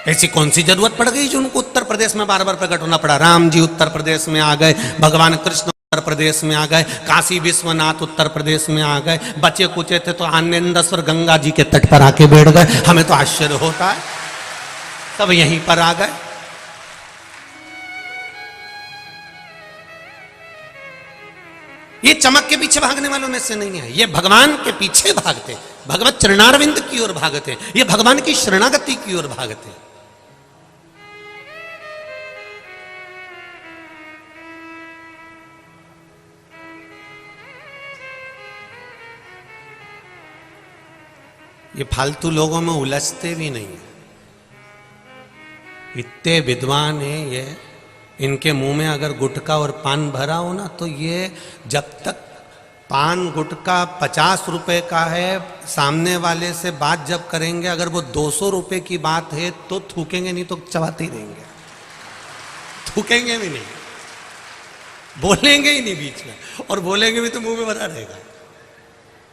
ऐसी कौन सी जरूरत पड़ गई जो उनको उत्तर प्रदेश में बार बार प्रकट होना पड़ा? राम जी उत्तर प्रदेश में आ गए, भगवान कृष्ण उत्तर प्रदेश में आ गए, काशी विश्वनाथ उत्तर प्रदेश में आ गए, बचे कुचे थे तो आनंदेश्वर गंगा जी के तट पर आके बैठ गए। हमें तो आश्चर्य होता है, सब यहीं पर आ गए। ये चमक के पीछे भागने वालों में से नहीं है, ये भगवान के पीछे भागते, भगवत चरणारविंद की ओर भागते, ये भगवान की शरणागति की ओर भागते। ये फालतू लोगों में उलझते भी नहीं है, इतने विद्वान हैं ये। इनके मुंह में अगर गुटखा और पान भरा हो ना, तो ये जब तक पान गुटखा 50 रुपए का है, सामने वाले से बात जब करेंगे अगर वो 200 रुपए की बात है तो थूकेंगे, नहीं तो चबाते ही रहेंगे, थूकेंगे भी नहीं, बोलेंगे ही नहीं बीच में, और बोलेंगे भी तो मुंह में भरा रहेगा,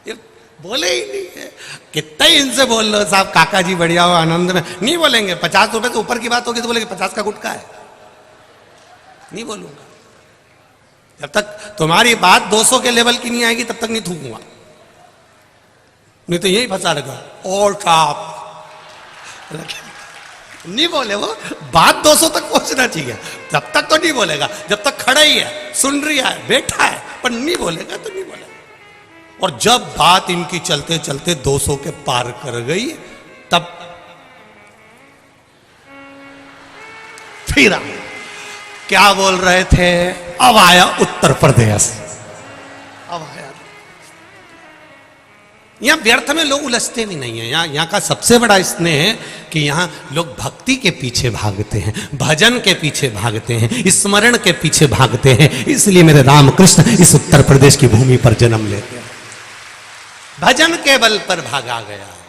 ये बोले ही नहीं है। कितना ही इनसे बोल लो साहब काका जी बढ़िया हो आनंद में, नहीं बोलेंगे। 50 रुपए से ऊपर की बात होगी तो बोलेंगे 50 का गुटखा है, नहीं बोलूंगा। जब तक तुम्हारी बात 200 के लेवल की नहीं आएगी तब तक नहीं थूकूंगा, नहीं तो यही फंसा रहेगा। और साहब नहीं बोले, वो बात 200 तक पहुंचना चाहिए, जब तक तो नहीं बोलेगा। जब तक खड़ा ही है, सुन रही है, बैठा है, पर नहीं बोलेगा तो नहीं बोलेगा। और जब बात इनकी चलते चलते 200 के पार कर गई तब फिर क्या बोल रहे थे? अब आया उत्तर प्रदेश, अब आया। यहां व्यर्थ में लोग उलझते भी नहीं है। यहाँ का सबसे बड़ा स्नेह है कि यहाँ लोग भक्ति के पीछे भागते हैं, भजन के पीछे भागते हैं, स्मरण के पीछे भागते हैं। इसलिए मेरे रामकृष्ण इस उत्तर प्रदेश की भूमि पर जन्म लेते हैं, भजन के बल पर भागा गया है।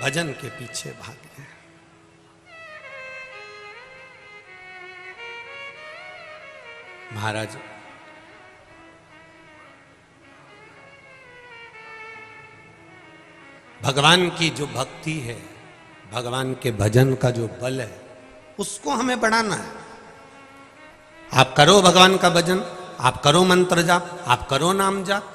भजन के पीछे भागे। महाराज भगवान की जो भक्ति है, भगवान के भजन का जो बल है, उसको हमें बढ़ाना है। आप करो भगवान का भजन, आप करो मंत्र जाप, आप करो नाम जाप।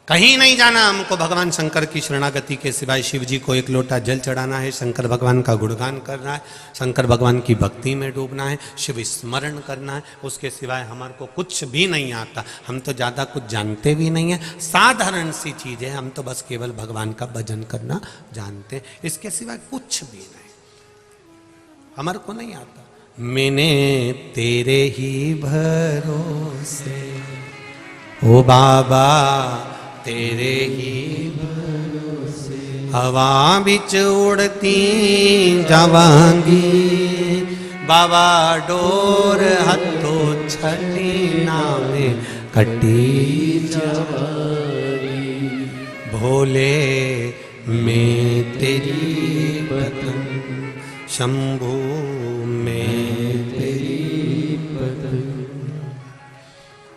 कहीं नहीं जाना हमको भगवान शंकर की शरणागति के सिवाय। शिव जी को एक लोटा जल चढ़ाना है, शंकर भगवान का गुणगान करना है, शंकर भगवान की भक्ति में डूबना है, शिव स्मरण करना है। उसके सिवाय हमारे को कुछ भी नहीं आता। हम तो ज़्यादा कुछ जानते भी नहीं है, साधारण सी चीज़ है। हम तो बस केवल भगवान का भजन करना जानते हैं, इसके सिवाय कुछ भी नहीं हमारे को नहीं आता। मैंने तेरे ही भरोसे ओ बाबा, तेरे ही भरोसे हवा बिच उड़ती जावांगी। बाबा डोर हथों छठी नामे कटी जावांगी। भोले मैं तेरी बदन, शंभू में तेरी बदन।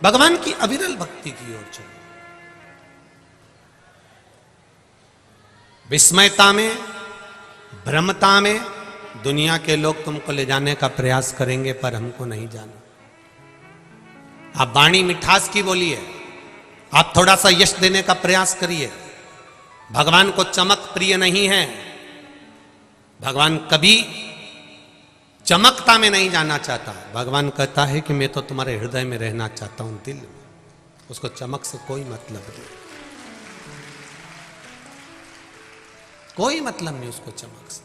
भगवान की अविरल भक्ति की ओर चलो। विस्मयता में, भ्रमता में दुनिया के लोग तुमको ले जाने का प्रयास करेंगे, पर हमको नहीं जाना। आप वाणी मिठास की बोलिए, आप थोड़ा सा यश देने का प्रयास करिए। भगवान को चमक प्रिय नहीं है। भगवान कभी चमकता में नहीं जाना चाहता। भगवान कहता है कि मैं तो तुम्हारे हृदय में रहना चाहता हूं, दिल में। उसको चमक से कोई मतलब नहीं, कोई मतलब नहीं उसको चमक से।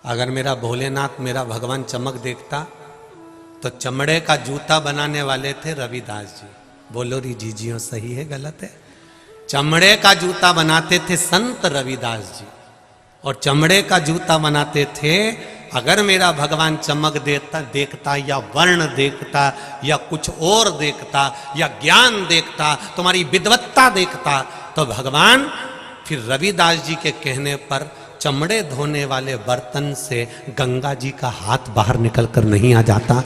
अगर मेरा भोलेनाथ, मेरा भगवान चमक देखता तो चमड़े का जूता बनाने वाले थे रविदास जी। बोलो री जीजियो, सही है गलत है? चमड़े का जूता बनाते थे संत रविदास जी, और चमड़े का जूता बनाते थे अगर मेरा भगवान चमक देखता या वर्ण देखता या कुछ और देखता या ज्ञान देखता, तुम्हारी विद्वत्ता देखता, तो भगवान फिर रविदास जी के कहने पर चमड़े धोने वाले बर्तन से गंगा जी का हाथ बाहर निकलकर नहीं आ जाता।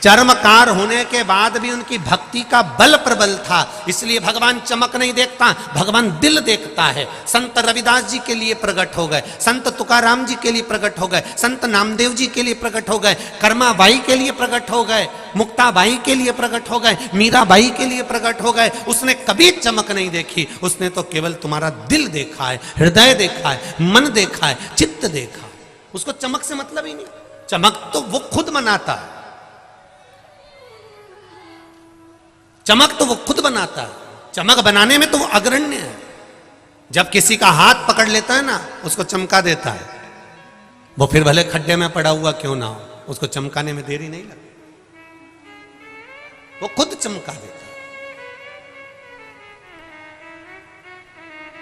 चर्मकार होने के बाद भी उनकी भक्ति का बल प्रबल था, इसलिए भगवान चमक नहीं देखता, भगवान दिल देखता है। संत रविदास जी के लिए प्रकट हो गए, संत तुकाराम जी के लिए प्रकट हो गए, संत नामदेव जी के लिए प्रकट हो गए, कर्माबाई के लिए प्रकट हो गए, मुक्ताबाई के लिए प्रकट हो गए, मीराबाई के लिए प्रकट हो गए। उसने कभी चमक नहीं देखी, उसने तो केवल तुम्हारा दिल देखा है, हृदय देखा है, मन देखा है, चित्त देखा। उसको चमक से मतलब ही नहीं, चमक तो वो खुद मनाता है, चमक तो वो खुद बनाता है, चमक बनाने में तो वो अग्रण्य है। जब किसी का हाथ पकड़ लेता है ना, उसको चमका देता है, वो फिर भले खड्डे में पड़ा हुआ क्यों ना हो, उसको चमकाने में देरी नहीं लगती, वो खुद चमका देता है।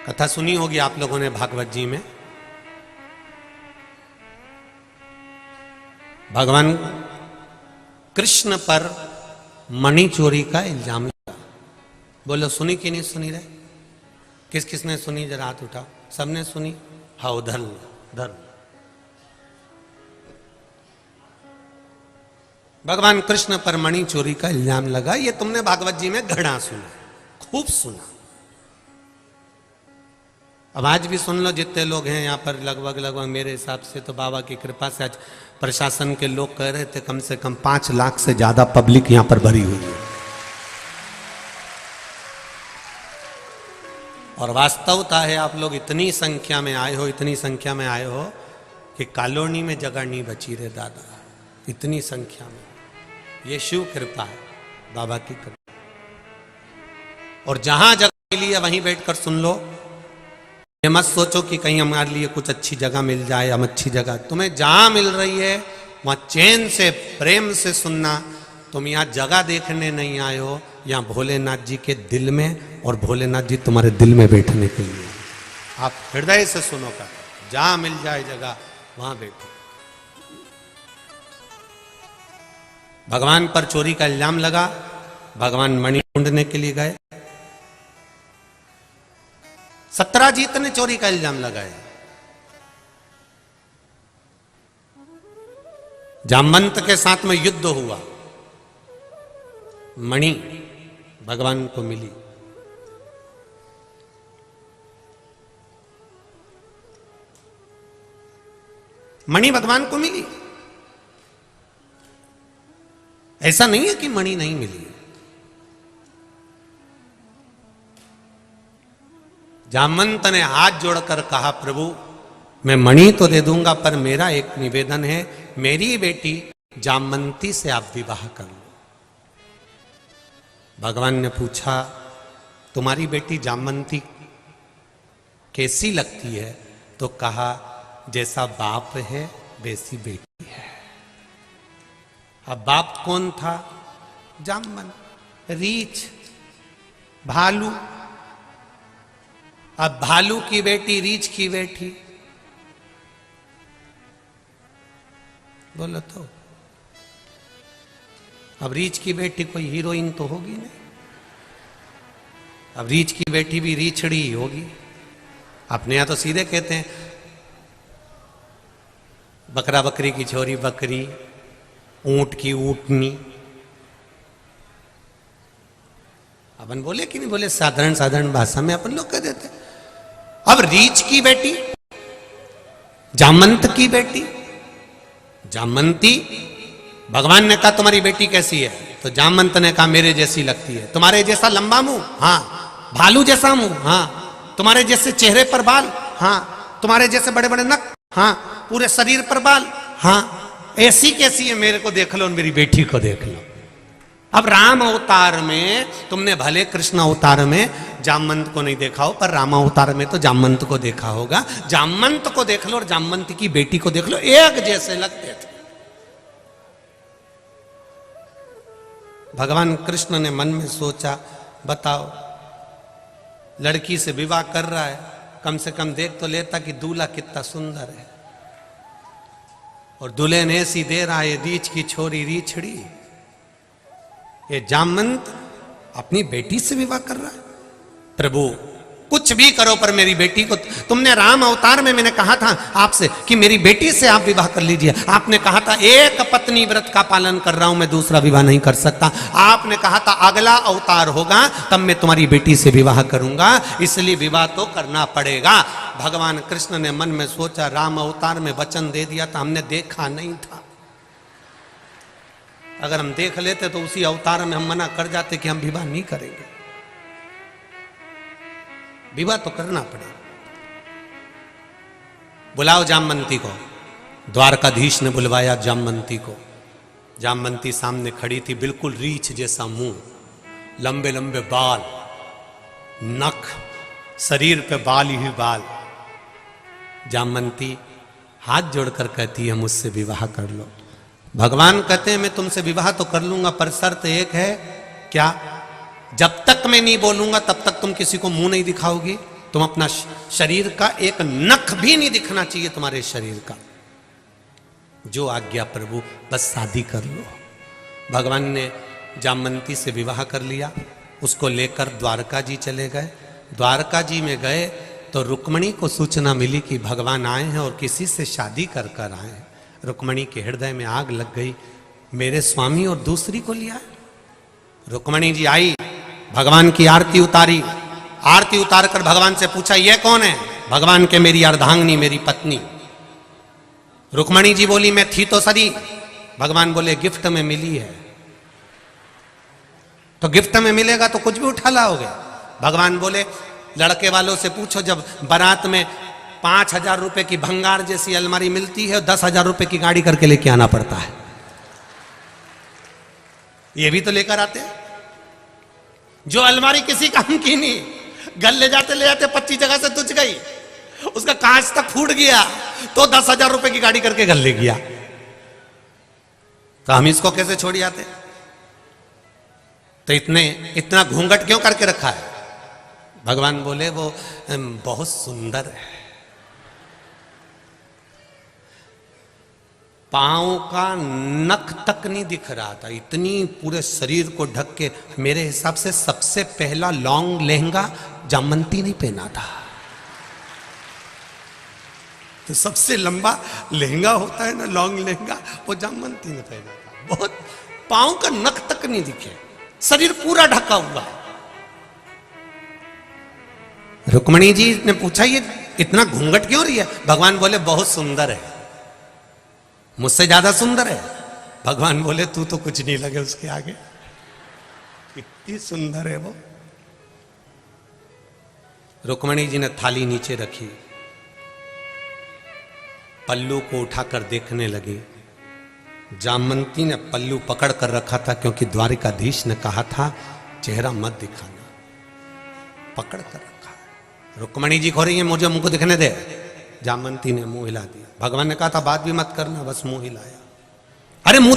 कथा सुनी होगी आप लोगों ने भागवत जी में, भगवान कृष्ण पर मणि चोरी का इल्जाम लगा। बोलो सुनी कि नहीं सुनी रहे? किस किसने सुनी? जरा हाथ उठाओ। सबने सुनी? हाँ, उधर उधर। भगवान कृष्ण पर मणि चोरी का इल्जाम लगा, ये तुमने भागवत जी में घड़ा सुना, खूब सुना। अब आज भी सुन लो, जितने लोग हैं यहाँ पर, लगभग मेरे हिसाब से तो बाबा की कृपा से आज प्रशासन के लोग कह रहे थे कम से कम 5 लाख से ज्यादा पब्लिक यहाँ पर भरी हुई है। और वास्तवता है आप लोग इतनी संख्या में आए हो, इतनी संख्या में आए हो कि कॉलोनी में जगह नहीं बची रे दादा, इतनी संख्या में। ये शिव कृपा है, बाबा की कृपा। और जहां जगह मिली है वहीं बैठकर सुन लो। ये मत सोचो कि कहीं हमारे लिए कुछ अच्छी जगह मिल जाए, हम अच्छी जगह, तुम्हें जहां मिल रही है वहां चैन से प्रेम से सुनना। तुम यहाँ जगह देखने नहीं आए हो, यहाँ भोलेनाथ जी के दिल में, और भोलेनाथ जी तुम्हारे दिल में बैठने के लिए। आप हृदय से सुनो कर, जहां मिल जाए जगह वहां बैठो। भगवान पर चोरी का इल्जाम लगा, भगवान मणि ढूंढने के लिए गए। सत्यजीत ने चोरी का इल्जाम लगाया। जामवंत के साथ में युद्ध हुआ, मणि भगवान को मिली। मणि भगवान को मिली, ऐसा नहीं है कि मणि नहीं मिली। जामवंत ने हाथ जोड़कर कहा, प्रभु मैं मणि तो दे दूंगा, पर मेरा एक निवेदन है, मेरी बेटी जामवंती से आप विवाह कर लो। भगवान ने पूछा, तुम्हारी बेटी जामवंती कैसी लगती है? तो कहा, जैसा बाप है वैसी बेटी है। अब बाप कौन था? जामवंत, रीछ, भालू। अब भालू की बेटी, रीछ की बेटी, बोलो तो। अब रीछ की बेटी कोई हीरोइन तो होगी नहीं, अब रीछ की बेटी भी रीछड़ी ही होगी। अपने यहां तो सीधे कहते हैं, बकरा बकरी की छोरी बकरी, ऊंट की ऊंटनी। अपन बोले कि नहीं बोले, साधारण साधारण भाषा में अपन लोग कह देते। अब रीछ की बेटी, जामवंत की बेटी, जामवंती। भगवान ने कहा तुम्हारी बेटी कैसी है? तो जामवंत ने कहा मेरे जैसी लगती है। तुम्हारे जैसा लंबा मुंह? हाँ। भालू जैसा मुंह? हाँ। तुम्हारे जैसे चेहरे पर बाल? हाँ। तुम्हारे जैसे बड़े बड़े नख? हाँ। पूरे शरीर पर बाल? हाँ। ऐसी कैसी है? मेरे को देख लो, मेरी बेटी को देख लो। अब राम अवतार में तुमने भले कृष्ण अवतार में जामवंत को नहीं देखा हो, पर राम अवतार में तो जामवंत को देखा होगा। जामवंत को देख लो और जामवंत की बेटी को देख लो, एक जैसे लगते थे। भगवान कृष्ण ने मन में सोचा, बताओ लड़की से विवाह कर रहा है, कम से कम देख तो लेता कि दूल्हा कितना सुंदर है। और दुल्हन ऐसी दे रहा है रीछ की छोरी रीछड़ी। ये जामवंत अपनी बेटी से विवाह कर रहा है। प्रभु कुछ भी करो पर मेरी बेटी को, तुमने राम अवतार में मैंने कहा था आपसे कि मेरी बेटी से आप विवाह कर लीजिए। आपने कहा था एक पत्नी व्रत का पालन कर रहा हूं, मैं दूसरा विवाह नहीं कर सकता। आपने कहा था अगला अवतार होगा तब मैं तुम्हारी बेटी से विवाह करूंगा, इसलिए विवाह तो करना पड़ेगा। भगवान कृष्ण ने मन में सोचा राम अवतार में वचन दे दिया था, हमने देखा नहीं था। अगर हम देख लेते तो उसी अवतार में हम मना कर जाते कि हम विवाह नहीं करेंगे। विवाह तो करना पड़ेगा। बुलाओ जामवंती को। द्वारकाधीश ने बुलवाया जामवंती को। जामवंती सामने खड़ी थी, बिल्कुल रीछ जैसा मुंह, लंबे लंबे बाल, नख, शरीर पे बाल ही बाल। जामवंती हाथ जोड़कर कहती है मुझसे विवाह कर लो। भगवान कहते हैं मैं तुमसे विवाह तो कर लूंगा पर शर्त एक है। क्या? जब तक मैं नहीं बोलूंगा तब तक तुम किसी को मुंह नहीं दिखाओगी। तुम अपना शरीर का एक नख भी नहीं दिखना चाहिए तुम्हारे शरीर का। जो आज्ञा प्रभु, बस शादी कर लो। भगवान ने जामवंती से विवाह कर लिया। उसको लेकर द्वारका जी चले गए। द्वारका जी में गए तो रुक्मणी को सूचना मिली कि भगवान आए हैं और किसी से शादी कर कर आए हैं। रुक्मणी के हृदय में आग लग गई, मेरे स्वामी और दूसरी को लिया। रुक्मणी जी आई, भगवान की आरती उतारी। आरती उतार कर भगवान से पूछा ये कौन है? भगवान के मेरी अर्धांगिनी, मेरी पत्नी। रुक्मणी जी बोली मैं थी तो सदी। भगवान बोले गिफ्ट में मिली है। तो गिफ्ट में मिलेगा तो कुछ भी उठा लाओगे। भगवान बोले लड़के वालों से पूछो, जब बारात में 5,000 रुपए की भंगार जैसी अलमारी मिलती है और 10,000 रुपए की गाड़ी करके लेके आना पड़ता है। ये भी तो लेकर आते हैं। जो अलमारी किसी काम की नहीं, घर ले जाते 25 जगह से तुझ गई, उसका कांच तक फूट गया तो 10,000 रुपए की गाड़ी करके घर ले गया। तो हम इसको कैसे छोड़ जाते? तो इतना घूंघट क्यों करके रखा है? भगवान बोले वो बहुत सुंदर है। पांव का नख तक नहीं दिख रहा था, इतनी पूरे शरीर को ढक के। मेरे हिसाब से सबसे पहला लॉन्ग लहंगा जामवंती ने पहना था। तो सबसे लंबा लहंगा होता है ना, लॉन्ग लहंगा, वो जामवंती ने पहना था। बहुत पांव का नख तक नहीं दिखे, शरीर पूरा ढका हुआ। रुक्मणी जी ने पूछा ये इतना घूंघट क्यों रही है? भगवान बोले बहुत सुंदर है, मुझसे ज्यादा सुंदर है। भगवान बोले तू तो कुछ नहीं लगे उसके आगे, कितनी सुंदर है वो। रुक्मणी जी ने थाली नीचे रखी, पल्लू को उठाकर देखने लगी। जामवंती ने पल्लू पकड़ कर रखा था क्योंकि द्वारिकाधीश ने कहा था चेहरा मत दिखाना। पकड़ कर रखा। रुक्मणी जी खो रही है, मुझे मुंह को दिखने दे। जामवंती ने मुंह हिला दिया। भगवान ने कहा था बात भी मत करना, बस मुंह हिलाया। अरे मुंह